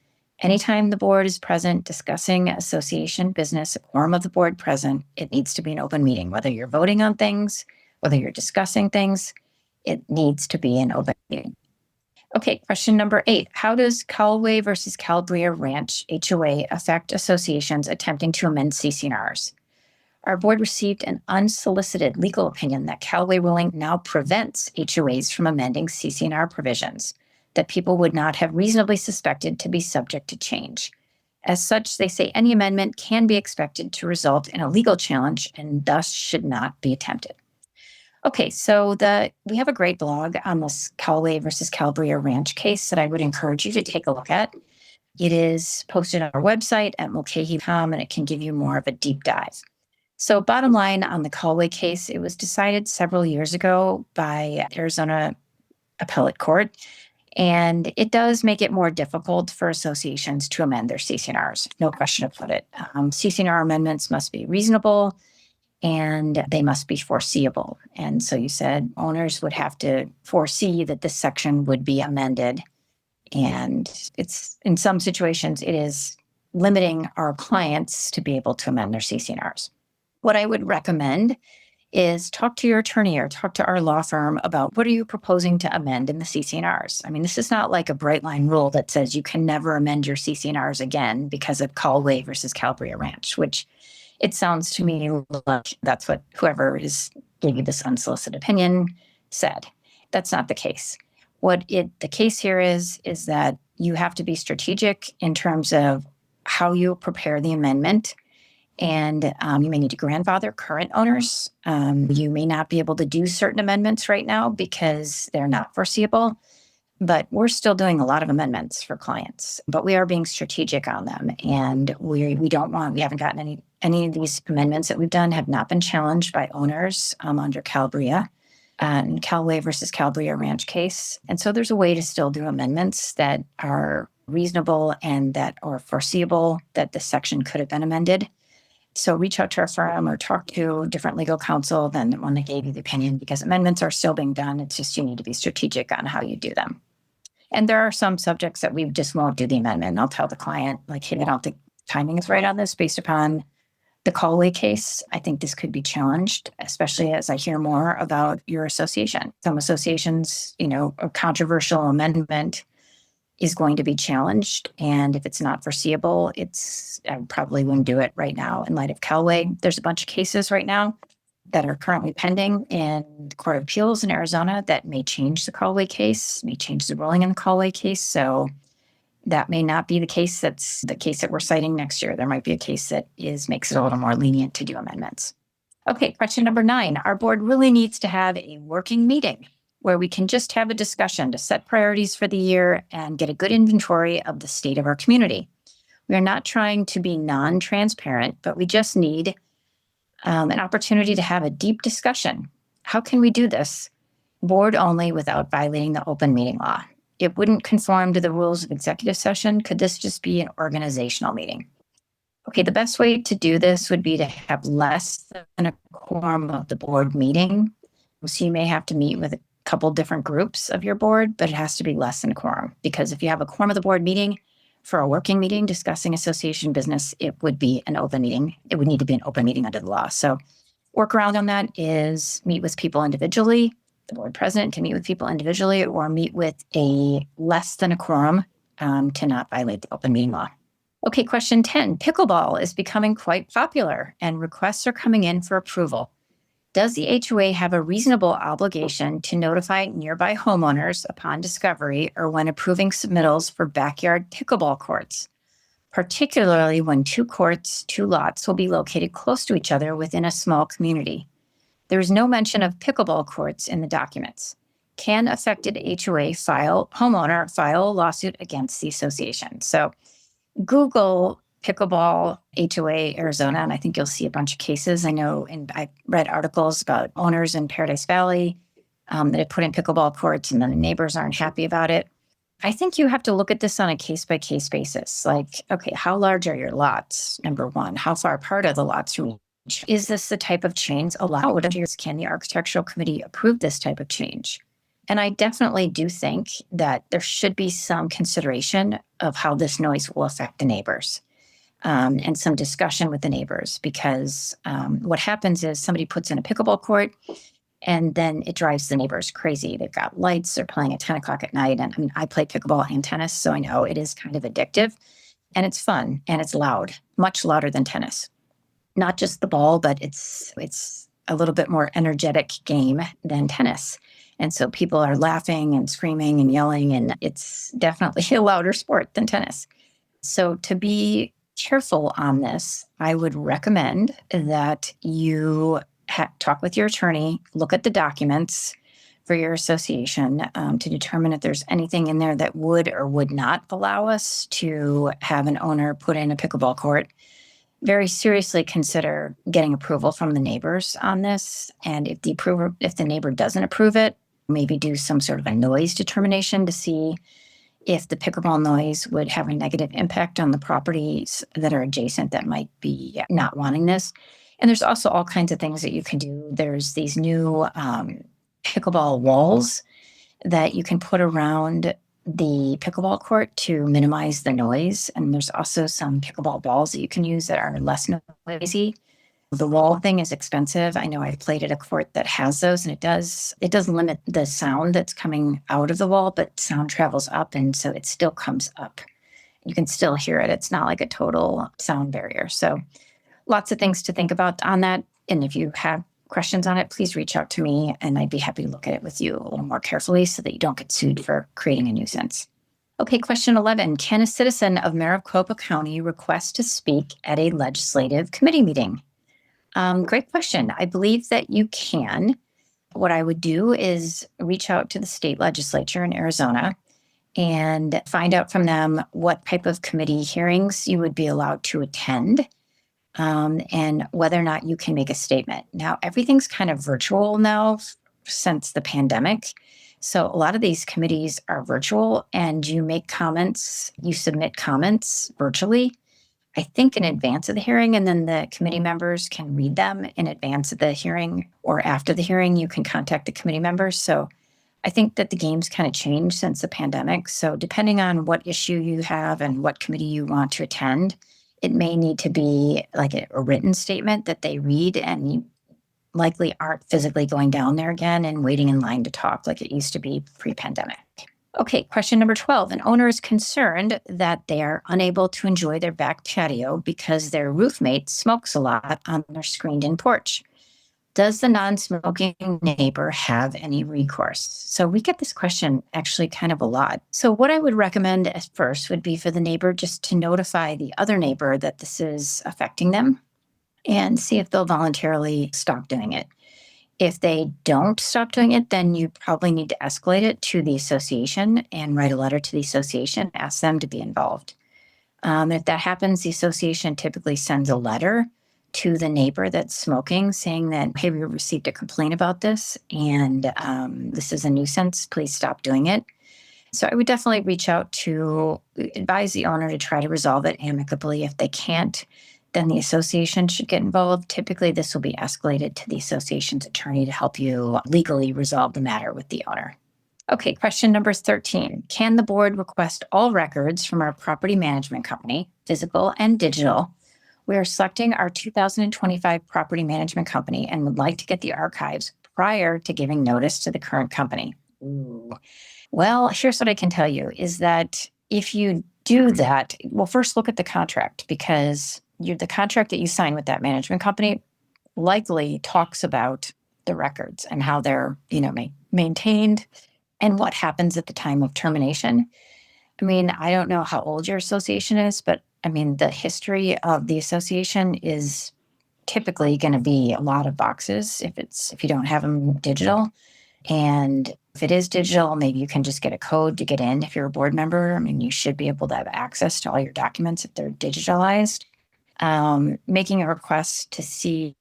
anytime the board is present discussing association business, a quorum of the board present, it needs to be an open meeting. Whether you're voting on things, whether you're discussing things, it needs to be an open meeting. Okay, question number 8. How does Callaway versus Camelback Ranch HOA affect associations attempting to amend CC&Rs? Our board received an unsolicited legal opinion that Callaway ruling now prevents HOAs from amending CC&R provisions that people would not have reasonably suspected to be subject to change. As such, they say any amendment can be expected to result in a legal challenge and thus should not be attempted. Okay, so we have a great blog on this Callaway versus Camelback Ranch case that I would encourage you to take a look at. It is posted on our website at mulcahy.com, and it can give you more of a deep dive. So bottom line on the Callaway case, it was decided several years ago by Arizona Appellate Court, and it does make it more difficult for associations to amend their CC&Rs, no question about it. CC&R amendments must be reasonable, and they must be foreseeable. And so you said owners would have to foresee that this section would be amended. And it's, in some situations, it is limiting our clients to be able to amend their CC&Rs. What I would recommend is talk to your attorney or talk to our law firm about what are you proposing to amend in the CC&Rs. I mean, this is not like a bright line rule that says you can never amend your CC&Rs again because of Callaway versus Camelback Ranch, which it sounds to me like that's what whoever gave you this unsolicited opinion said. That's not the case. The case here is that you have to be strategic in terms of how you prepare the amendment. And you may need to grandfather current owners. You may not be able to do certain amendments right now because they're not foreseeable. but we're still doing a lot of amendments for clients, but we are being strategic on them. And we haven't gotten any of these amendments that we've done have not been challenged by owners under Calabria and Callaway versus Calabria Ranch case. And so there's a way to still do amendments that are reasonable and that are foreseeable that this section could have been amended. So reach out to our firm or talk to different legal counsel than the one that gave you the opinion, because amendments are still being done. It's just you need to be strategic on how you do them. And there are some subjects that we just won't do the amendment. And I'll tell the client, like, hey, I don't think timing is right on this based upon the Callaway case. I think this could be challenged, especially as I hear more about your association. Some associations, a controversial amendment is going to be challenged. And if it's not foreseeable, I probably wouldn't do it right now in light of Callaway. There's a bunch of cases right now that are currently pending in the Court of Appeals in Arizona that may change the Callaway case, may change the ruling in the Callaway case. So that may not be the case that's the case that we're citing next year. There might be a case that makes it a little more lenient to do amendments. Okay, question number 9. Our board really needs to have a working meeting where we can just have a discussion to set priorities for the year and get a good inventory of the state of our community. We are not trying to be non-transparent, but we just need an opportunity to have a deep discussion. How can we do this? Board only without violating the open meeting law. It wouldn't conform to the rules of executive session. Could this just be an organizational meeting? Okay, the best way to do this would be to have less than a quorum of the board meeting. So you may have to meet with a couple different groups of your board, but it has to be less than a quorum, because if you have a quorum of the board meeting for a working meeting discussing association business, it would be an open meeting. It would need to be an open meeting under the law. So workaround on that is meet with people individually. The board president can meet with people individually or meet with a less than a quorum to not violate the open meeting law. Okay, question 10. Pickleball is becoming quite popular and requests are coming in for approval. Does the HOA have a reasonable obligation to notify nearby homeowners upon discovery or when approving submittals for backyard pickleball courts, particularly when 2 lots will be located close to each other within a small community? There is no mention of pickleball courts in the documents. Can affected homeowner file a lawsuit against the association? So Google pickleball HOA Arizona, and I think you'll see a bunch of cases. I know, and I read articles about owners in Paradise Valley that have put in pickleball courts and then the neighbors aren't happy about it. I think you have to look at this on a case-by-case basis. Like, okay, how large are your lots? Number one, how far apart are the lots reach? Is this the type of change allowed? Can the architectural committee approve this type of change? And I definitely do think that there should be some consideration of how this noise will affect the neighbors. And some discussion with the neighbors, because what happens is somebody puts in a pickleball court and then it drives the neighbors crazy. They've got lights, they're playing at 10 o'clock at night. And I mean, I play pickleball and tennis, so I know it is kind of addictive and it's fun and it's loud, much louder than tennis. Not just the ball, but it's a little bit more energetic game than tennis. And so people are laughing and screaming and yelling, and it's definitely a louder sport than tennis. So to be careful on this, I would recommend that you talk with your attorney, look at the documents for your association to determine if there's anything in there that would or would not allow us to have an owner put in a pickleball court. Very seriously consider getting approval from the neighbors on this. And if the neighbor doesn't approve it, maybe do some sort of a noise determination to see if the pickleball noise would have a negative impact on the properties that are adjacent that might be not wanting this. And there's also all kinds of things that you can do. There's these new pickleball walls that you can put around the pickleball court to minimize the noise. And there's also some pickleball balls that you can use that are less noisy. The wall thing is expensive. I know I've played at a court that has those, and it does limit the sound that's coming out of the wall, but sound travels up, and so it still comes up. You can still hear it. It's not like a total sound barrier. So lots of things to think about on that. And if you have questions on it, please reach out to me, and I'd be happy to look at it with you a little more carefully so that you don't get sued for creating a nuisance. Okay, question 11. Can a citizen of Maricopa County request to speak at a legislative committee meeting? Great question. I believe that you can. What I would do is reach out to the state legislature in Arizona and find out from them what type of committee hearings you would be allowed to attend, and whether or not you can make a statement. Now, everything's kind of virtual now since the pandemic. So a lot of these committees are virtual, and you make comments, you submit comments virtually, I think in advance of the hearing, and then the committee members can read them in advance of the hearing, or after the hearing, you can contact the committee members. So I think that the game's kind of changed since the pandemic. So depending on what issue you have and what committee you want to attend, it may need to be like a written statement that they read, and you likely aren't physically going down there again and waiting in line to talk like it used to be pre-pandemic. Okay, question number 12. An owner is concerned that they are unable to enjoy their back patio because their roommate smokes a lot on their screened-in porch. Does the non-smoking neighbor have any recourse? So we get this question actually kind of a lot. So what I would recommend at first would be for the neighbor just to notify the other neighbor that this is affecting them and see if they'll voluntarily stop doing it. If they don't stop doing it, then you probably need to escalate it to the association and write a letter to the association, ask them to be involved. If that happens, the association typically sends a letter to the neighbor that's smoking saying that, hey, we received a complaint about this, and this is a nuisance. Please stop doing it. So I would definitely reach out to advise the owner to try to resolve it amicably. If they can't, then the association should get involved. Typically, this will be escalated to the association's attorney to help you legally resolve the matter with the owner. Okay, question number 13. Can the board request all records from our property management company, physical and digital? We are selecting our 2025 property management company and would like to get the archives prior to giving notice to the current company. Ooh. Well, here's what I can tell you is that if you do that, well, first look at the contract, because the contract that you sign with that management company likely talks about the records and how they're, maintained and what happens at the time of termination. I mean, I don't know how old your association is, but I mean, the history of the association is typically going to be a lot of boxes if you don't have them digital. And if it is digital, maybe you can just get a code to get in if you're a board member. I mean, you should be able to have access to all your documents if they're digitalized. Making a request to see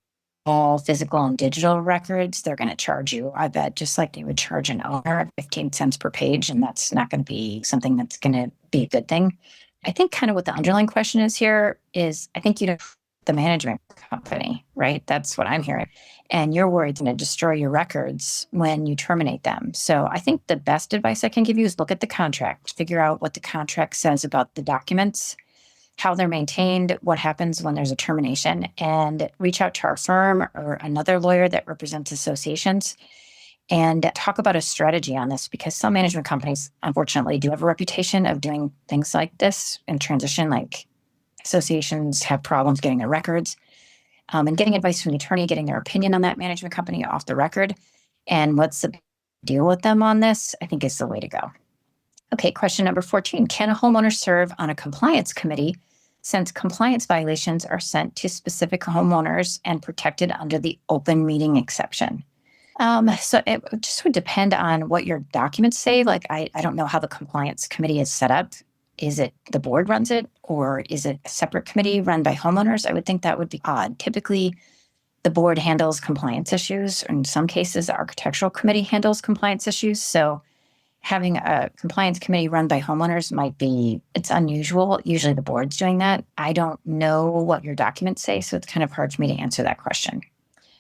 all physical and digital records, they're going to charge you, I bet, just like they would charge an owner at 15 cents per page. And that's not going to be something that's going to be a good thing. I think kind of what the underlying question is here is, I think the management company, right? That's what I'm hearing. And you're worried it's going to destroy your records when you terminate them. So I think the best advice I can give you is look at the contract, figure out what the contract says about the documents, how they're maintained, what happens when there's a termination, and reach out to our firm or another lawyer that represents associations and talk about a strategy on this, because some management companies, unfortunately, do have a reputation of doing things like this in transition, like associations have problems getting their records, and getting advice from the attorney, getting their opinion on that management company off the record, and what's the deal with them on this, I think is the way to go. Okay, question number 14. Can a homeowner serve on a compliance committee since compliance violations are sent to specific homeowners and protected under the open meeting exception? So it just would depend on what your documents say. Like, I don't know how the compliance committee is set up. Is it the board runs it, or is it a separate committee run by homeowners? I would think that would be odd. Typically, the board handles compliance issues. In some cases, the architectural committee handles compliance issues. So having a compliance committee run by homeowners it's unusual. Usually the board's doing that. I don't know what your documents say, so it's kind of hard for me to answer that question.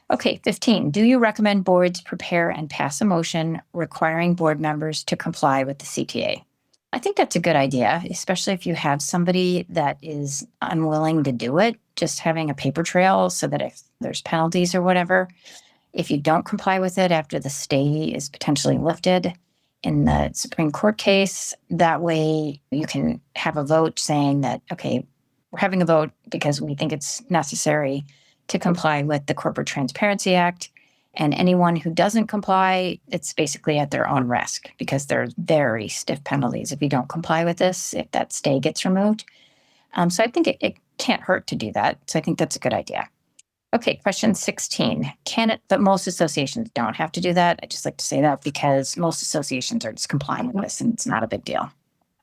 Okay, 15. Do you recommend boards prepare and pass a motion requiring board members to comply with the CTA? I think that's a good idea, especially if you have somebody that is unwilling to do it, just having a paper trail so that if there's penalties or whatever, if you don't comply with it after the stay is potentially lifted in the Supreme Court case, that way you can have a vote saying that, okay, we're having a vote because we think it's necessary to comply with the Corporate Transparency Act. And anyone who doesn't comply, it's basically at their own risk, because there's very stiff penalties if you don't comply with this, if that stay gets removed. So I think it can't hurt to do that. So I think that's a good idea. Okay, question 16. But most associations don't have to do that. I just like to say that because most associations are just complying with this and it's not a big deal.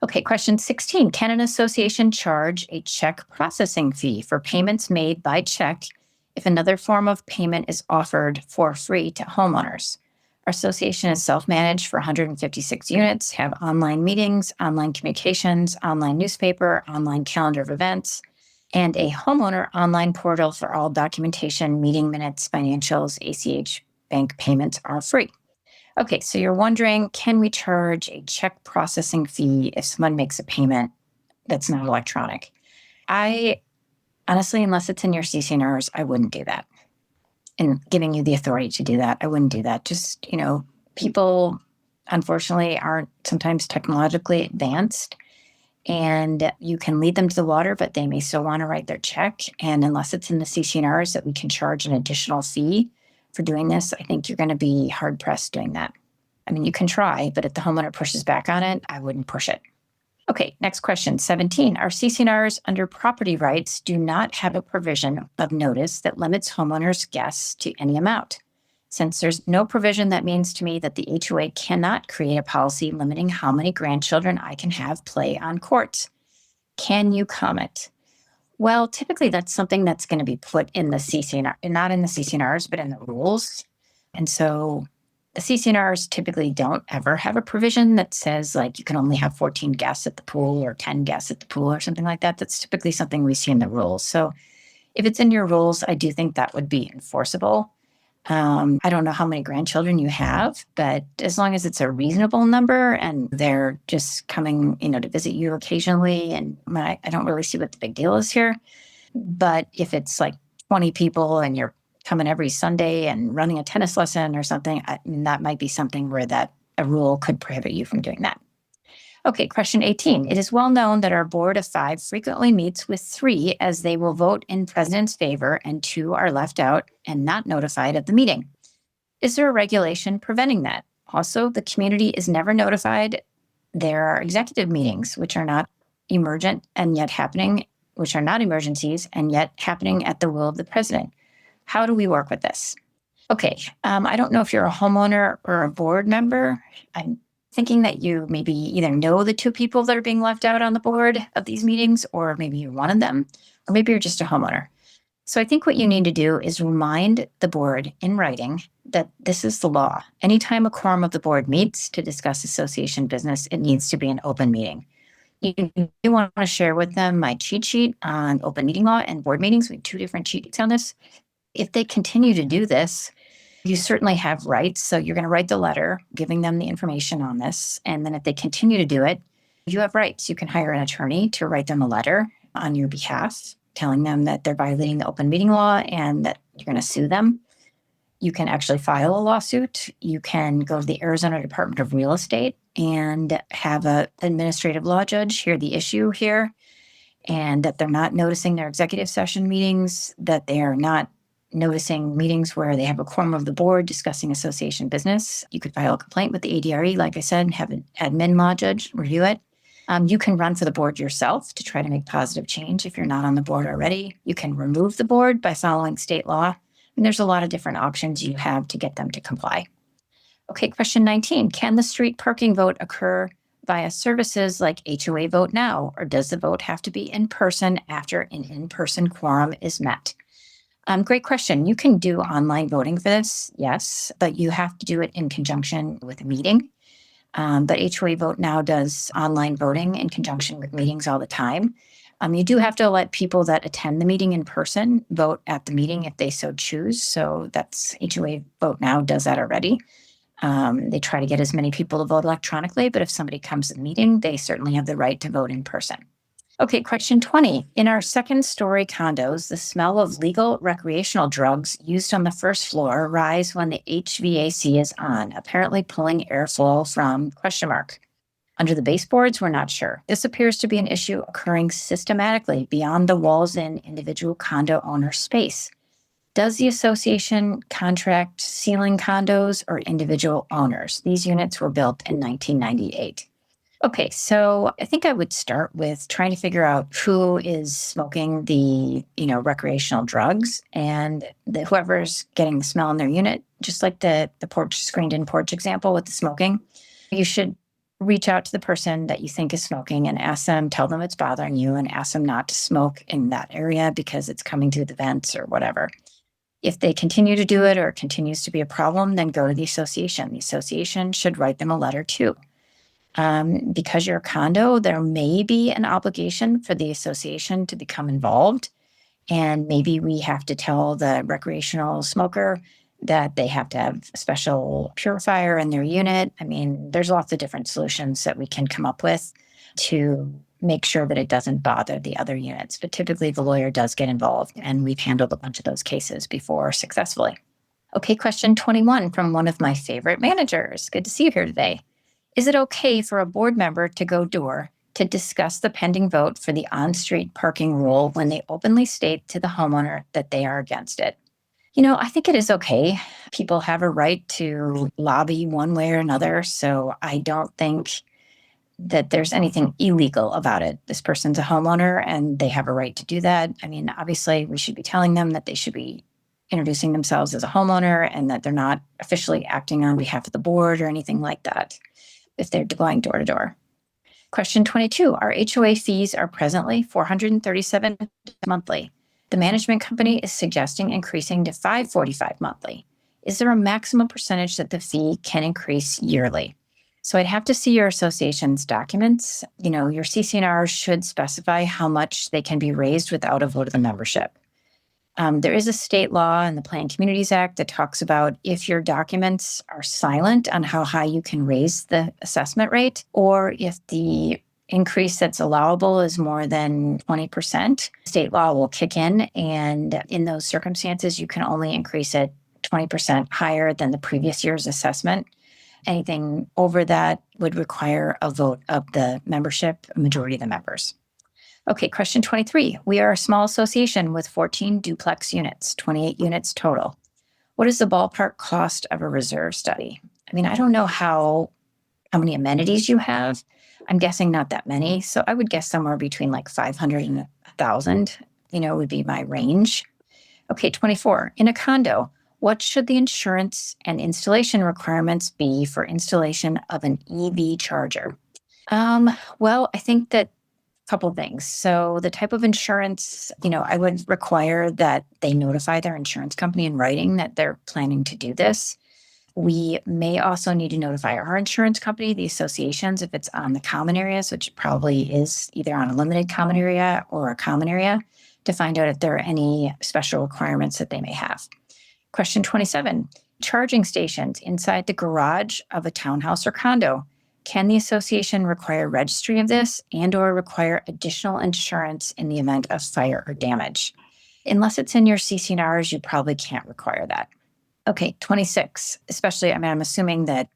Okay, question 16. Can an association charge a check processing fee for payments made by check if another form of payment is offered for free to homeowners? Our association is self-managed for 156 units, have online meetings, online communications, online newspaper, online calendar of events, and a homeowner online portal for all documentation, meeting minutes, financials, ACH bank payments are free. Okay, so you're wondering, can we charge a check processing fee if someone makes a payment that's not electronic? I honestly, unless it's in your CCNRs, I wouldn't do that. And giving you the authority to do that, I wouldn't do that. Just, people unfortunately aren't sometimes technologically advanced, and you can lead them to the water, but they may still want to write their check. And unless it's in the CCNRs that we can charge an additional fee for doing this, I think you're going to be hard pressed doing that. I mean, you can try, but if the homeowner pushes back on it, I wouldn't push it. Okay, next question, 17. Our CCNRs under property rights do not have a provision of notice that limits homeowners' guests to any amount. Since there's no provision, that means to me that the HOA cannot create a policy limiting how many grandchildren I can have play on courts. Can you comment? Well, typically that's something that's going to be put in the CCNR, not in the CCNRs, but in the rules. And so the CCNRs typically don't ever have a provision that says like you can only have 14 guests at the pool or 10 guests at the pool or something like that. That's typically something we see in the rules. So if it's in your rules, I do think that would be enforceable. I don't know how many grandchildren you have, but as long as it's a reasonable number and they're just coming, to visit you occasionally, and I don't really see what the big deal is here. But if it's like 20 people and you're coming every Sunday and running a tennis lesson or something, that might be something where a rule could prohibit you from doing that. Okay, question 18. It is well known that our board of 5 frequently meets with 3 as they will vote in president's favor and 2 are left out and not notified of the meeting. Is there a regulation preventing that? Also, the community is never notified. There are executive meetings, which are not emergent and yet happening, which are not emergencies and yet happening at the will of the president. How do we work with this? Okay, I don't know if you're a homeowner or a board member. I'm thinking that you maybe either know the 2 people that are being left out on the board of these meetings, or maybe you're one of them, or maybe you're just a homeowner. So I think what you need to do is remind the board in writing that this is the law. Anytime a quorum of the board meets to discuss association business, it needs to be an open meeting. You want to share with them my cheat sheet on open meeting law and board meetings. We have 2 different cheat sheets on this. If they continue to do this, you certainly have rights. So you're going to write the letter giving them the information on this. And then if they continue to do it, you have rights. You can hire an attorney to write them a letter on your behalf, telling them that they're violating the open meeting law and that you're going to sue them. You can actually file a lawsuit. You can go to the Arizona Department of Real Estate and have an administrative law judge hear the issue here, and that they're not noticing their executive session meetings, that they are not noticing meetings where they have a quorum of the board discussing association business. You could file a complaint with the ADRE, like I said, and have an admin law judge review it. You can run for the board yourself to try to make positive change if you're not on the board already. You can remove the board by following state law. And there's a lot of different options you have to get them to comply. Okay, question 19. Can the street parking vote occur via services like HOA Vote Now, or does the vote have to be in person after an in-person quorum is met? Great question. You can do online voting for this, yes, but you have to do it in conjunction with a meeting. But HOA Vote Now does online voting in conjunction with meetings all the time. You do have to let people that attend the meeting in person vote at the meeting if they so choose. So that's HOA Vote Now does that already. They try to get as many people to vote electronically, but if somebody comes to the meeting, they certainly have the right to vote in person. Okay, question 20. In our second-story condos, the smell of legal recreational drugs used on the first floor rise when the HVAC is on, apparently pulling airflow from ? Under the baseboards, we're not sure. This appears to be an issue occurring systematically beyond the walls in individual condo owner space. Does the association contract ceiling condos or individual owners? These units were built in 1998. Okay, so I think I would start with trying to figure out who is smoking the, recreational drugs, and whoever's getting the smell in their unit, just like the porch screened-in porch example with the smoking. You should reach out to the person that you think is smoking and tell them it's bothering you and ask them not to smoke in that area because it's coming to the vents or whatever. If they continue to do it or it continues to be a problem, then go to the association. The association should write them a letter too. Because you're a condo, there may be an obligation for the association to become involved. And maybe we have to tell the recreational smoker that they have to have a special purifier in their unit. I mean, there's lots of different solutions that we can come up with to make sure that it doesn't bother the other units. But typically the lawyer does get involved, and we've handled a bunch of those cases before successfully. Okay, question 21 from one of my favorite managers. Good to see you here today. Is it okay for a board member to go door to discuss the pending vote for the on-street parking rule when they openly state to the homeowner that they are against it? I think it is okay. People have a right to lobby one way or another, so I don't think that there's anything illegal about it. This person's a homeowner and they have a right to do that. I mean, obviously, we should be telling them that they should be introducing themselves as a homeowner and that they're not officially acting on behalf of the board or anything like that if they're going door to door. Question 22, our HOA fees are presently $437 monthly. The management company is suggesting increasing to $545 monthly. Is there a maximum percentage that the fee can increase yearly? So I'd have to see your association's documents. Your CC&R should specify how much they can be raised without a vote of the membership. There is a state law in the Planned Communities Act that talks about if your documents are silent on how high you can raise the assessment rate, or if the increase that's allowable is more than 20%, state law will kick in. And in those circumstances, you can only increase it 20% higher than the previous year's assessment. Anything over that would require a vote of the membership, a majority of the members. Okay, question 23. We are a small association with 14 duplex units, 28 units total. What is the ballpark cost of a reserve study? I mean, I don't know how many amenities you have. I'm guessing not that many. So I would guess somewhere between like 500 and 1,000, would be my range. Okay, 24. In a condo, what should the insurance and installation requirements be for installation of an EV charger? Well, I think that couple things. So the type of insurance, I would require that they notify their insurance company in writing that they're planning to do this. We may also need to notify our insurance company, the associations, if it's on the common areas, which probably is either on a limited common area or a common area, to find out if there are any special requirements that they may have. Question 27, charging stations inside the garage of a townhouse or condo. Can the association require registry of this and/or require additional insurance in the event of fire or damage? Unless it's in your CC&Rs, you probably can't require that. Okay, 26, especially, I'm assuming that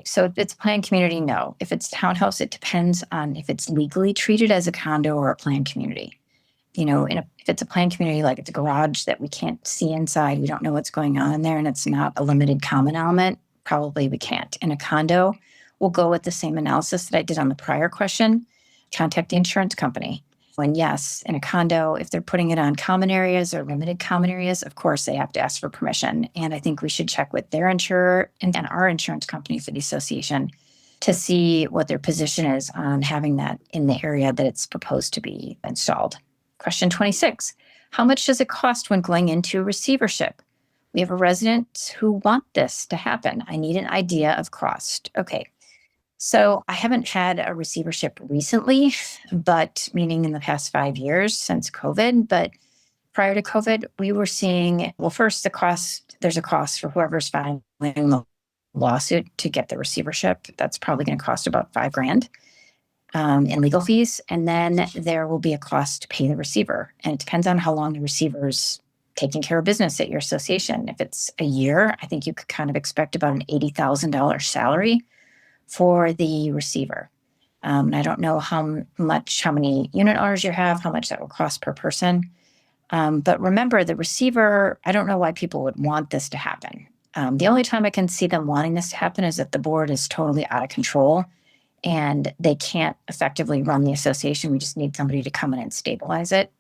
so if it's planned community, no. If it's townhouse, it depends on if it's legally treated as a condo or a planned community. If it's a planned community, like it's a garage that we can't see inside, we don't know what's going on in there, and it's not a limited common element, probably we can't. In a condo, we'll go with the same analysis that I did on the prior question. Contact the insurance company. When yes, in a condo, if they're putting it on common areas or limited common areas, of course, they have to ask for permission. And I think we should check with their insurer and our insurance company for the association to see what their position is on having that in the area that it's proposed to be installed. Question 26, how much does it cost when going into receivership? We have a resident who want this to happen. I need an idea of cost. Okay. So I haven't had a receivership recently, but meaning in the past 5 years since COVID. But prior to COVID, we were seeing, first there's a cost for whoever's filing the lawsuit to get the receivership. That's probably going to cost about $5,000 in legal fees. And then there will be a cost to pay the receiver. And it depends on how long the receiver's taking care of business at your association. If it's a year, I think you could kind of expect about an $80,000 salary for the receiver. I don't know how many unit owners you have, how much that will cost per person. But remember, the receiver, I don't know why people would want this to happen. The only time I can see them wanting this to happen is if the board is totally out of control and they can't effectively run the association. We just need somebody to come in and stabilize it.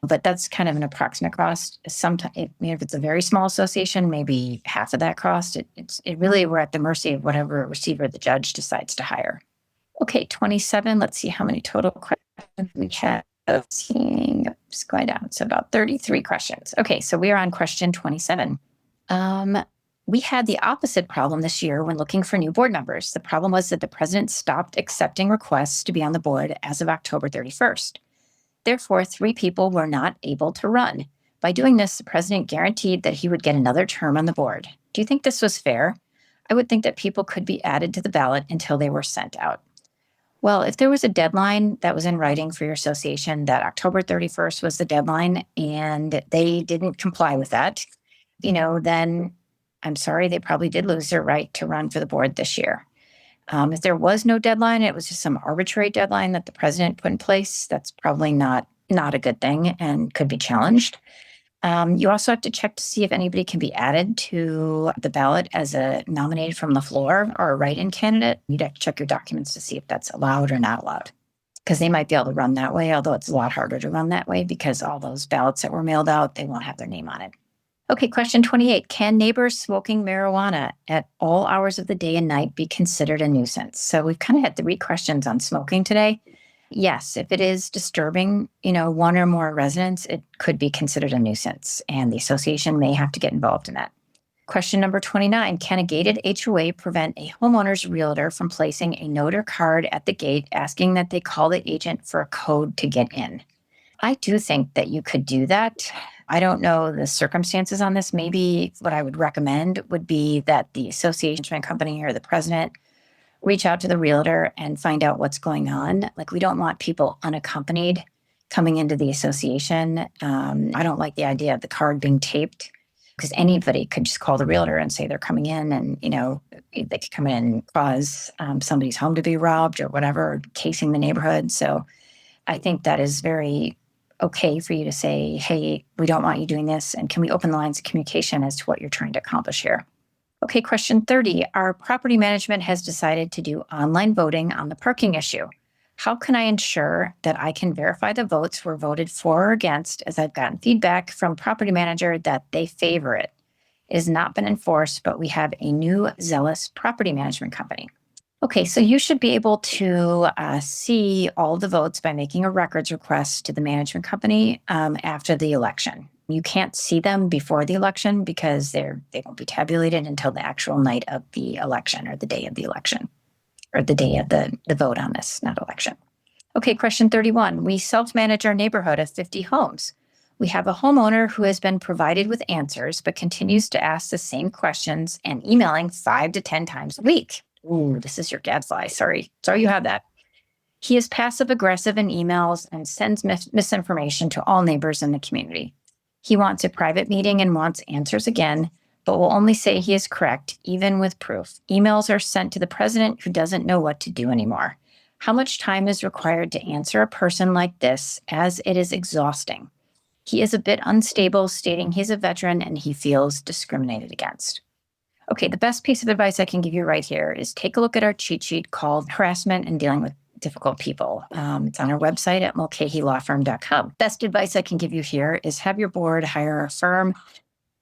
But that's kind of an approximate cost. Sometimes, if it's a very small association, maybe half of that cost. It really, we're at the mercy of whatever receiver the judge decides to hire. Okay, 27. Let's see how many total questions we have. Seeing it's going down. So about 33 questions. Okay, so we are on question 27. We had the opposite problem this year when looking for new board members. The problem was that the president stopped accepting requests to be on the board as of October 31st. Therefore, 3 people were not able to run. By doing this, the president guaranteed that he would get another term on the board. Do you think this was fair? I would think that people could be added to the ballot until they were sent out. Well, if there was a deadline that was in writing for your association that October 31st was the deadline and they didn't comply with that, then I'm sorry, they probably did lose their right to run for the board this year. If there was no deadline, it was just some arbitrary deadline that the president put in place, that's probably not a good thing and could be challenged. You also have to check to see if anybody can be added to the ballot as a nominated from the floor or a write-in candidate. You'd have to check your documents to see if that's allowed or not allowed, because they might be able to run that way, although it's a lot harder to run that way because all those ballots that were mailed out, they won't have their name on it. Okay, question 28. Can neighbors smoking marijuana at all hours of the day and night be considered a nuisance? So we've kind of had 3 questions on smoking today. Yes, if it is disturbing, 1 or more residents, it could be considered a nuisance, and the association may have to get involved in that. Question number 29. Can a gated HOA prevent a homeowner's realtor from placing a note or card at the gate asking that they call the agent for a code to get in? I do think that you could do that. I don't know the circumstances on this. Maybe what I would recommend would be that the association company or the president reach out to the realtor and find out what's going on. Like, we don't want people unaccompanied coming into the association. I don't like the idea of the card being taped, because anybody could just call the realtor and say they're coming in, and, they could come in and cause somebody's home to be robbed or whatever, casing the neighborhood. So I think that is very okay for you to say, hey, we don't want you doing this, and can we open the lines of communication as to what you're trying to accomplish here? Okay, question 30. Our property management has decided to do online voting on the parking issue. How can I ensure that I can verify the votes were voted for or against, as I've gotten feedback from property manager that they favor it? It has not been enforced, but we have a new zealous property management company. Okay, so you should be able to see all the votes by making a records request to the management company after the election. You can't see them before the election because they won't be tabulated until the actual night of the election, or the day of the election, or the day of the vote on this, not election. Okay, question 31. We self-manage our neighborhood of 50 homes. We have a homeowner who has been provided with answers but continues to ask the same questions and emailing 5 to 10 times a week. Ooh, this is your gadfly. Sorry you have that. He is passive-aggressive in emails and sends misinformation to all neighbors in the community. He wants a private meeting and wants answers again, but will only say he is correct, even with proof. Emails are sent to the president, who doesn't know what to do anymore. How much time is required to answer a person like this, as it is exhausting? He is a bit unstable, stating he's a veteran and he feels discriminated against. Okay, the best piece of advice I can give you right here is take a look at our cheat sheet called Harassment and Dealing with Difficult People. It's on our website at mulcahylawfirm.com. Best advice I can give you here is have your board hire a firm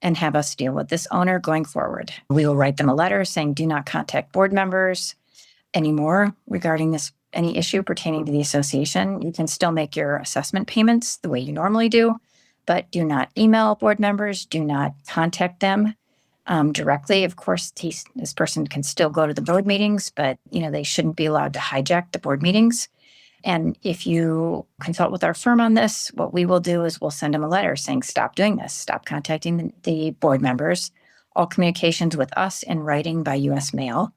and have us deal with this owner going forward. We will write them a letter saying, do not contact board members anymore regarding any issue pertaining to the association. You can still make your assessment payments the way you normally do, but do not email board members. Do not contact them directly. Of course, this person can still go to the board meetings, but they shouldn't be allowed to hijack the board meetings. And if you consult with our firm on this, what we will do is we'll send them a letter saying, stop doing this, stop contacting the board members, all communications with us in writing by U.S. mail.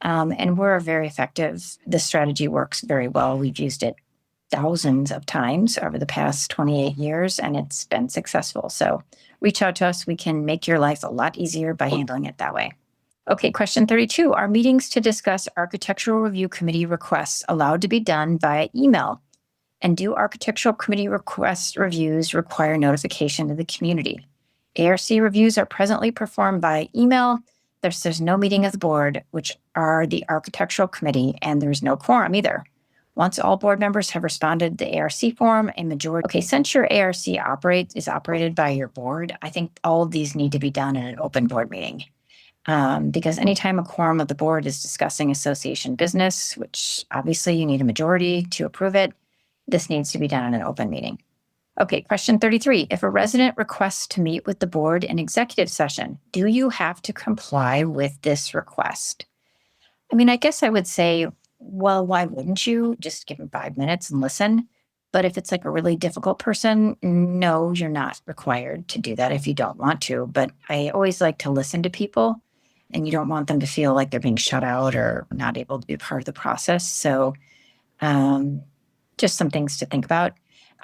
And we're very effective. This strategy works very well. We've used it thousands of times over the past 28 years, and it's been successful. So reach out to us. We can make your life a lot easier by handling it that way. Okay, question 32. Are meetings to discuss architectural review committee requests allowed to be done via email? And do architectural committee reviews require notification to the community? ARC reviews are presently performed by email. There's no meeting of the board, which are the architectural committee, and there's no quorum either. Once all board members have responded to the ARC form, a majority. Okay, since your ARC is operated by your board, I think all of these need to be done in an open board meeting. Because anytime a quorum of the board is discussing association business, which obviously you need a majority to approve it, this needs to be done in an open meeting. Okay, question 33. If a resident requests to meet with the board in executive session, do you have to comply with this request? I mean, I guess I would say, well, why wouldn't you just give them 5 minutes and listen? But if it's like a really difficult person, no, you're not required to do that if you don't want to. But I always like to listen to people, and you don't want them to feel like they're being shut out or not able to be part of the process. So just some things to think about.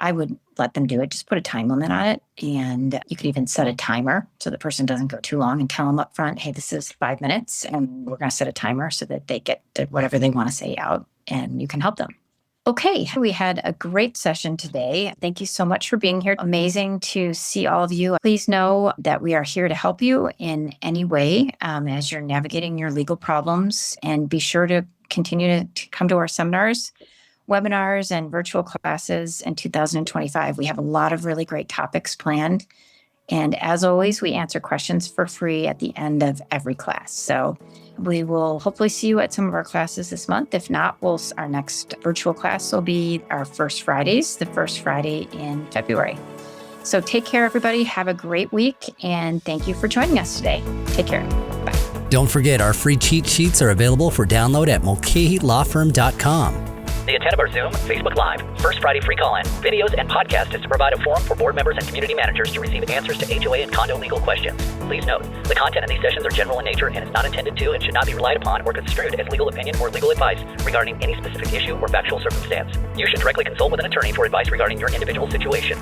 I would let them do it. Just put a time limit on it. And you could even set a timer so the person doesn't go too long, and tell them up front, hey, this is 5 minutes and we're going to set a timer so that they get whatever they want to say out and you can help them. Okay, we had a great session today. Thank you so much for being here. Amazing to see all of you. Please know that we are here to help you in any way as you're navigating your legal problems, and be sure to continue to come to our seminars, webinars, and virtual classes in 2025. We have a lot of really great topics planned. And as always, we answer questions for free at the end of every class. So we will hopefully see you at some of our classes this month. If not, our next virtual class will be our first Fridays, the first Friday in February. So take care, everybody. Have a great week. And thank you for joining us today. Take care. Bye. Don't forget, our free cheat sheets are available for download at mulcahylawfirm.com. The intent of our Zoom, Facebook Live, First Friday free call-in, videos, and podcast is to provide a forum for board members and community managers to receive answers to HOA and condo legal questions. Please note, the content of these sessions are general in nature and is not intended to and should not be relied upon or construed as legal opinion or legal advice regarding any specific issue or factual circumstance. You should directly consult with an attorney for advice regarding your individual situation.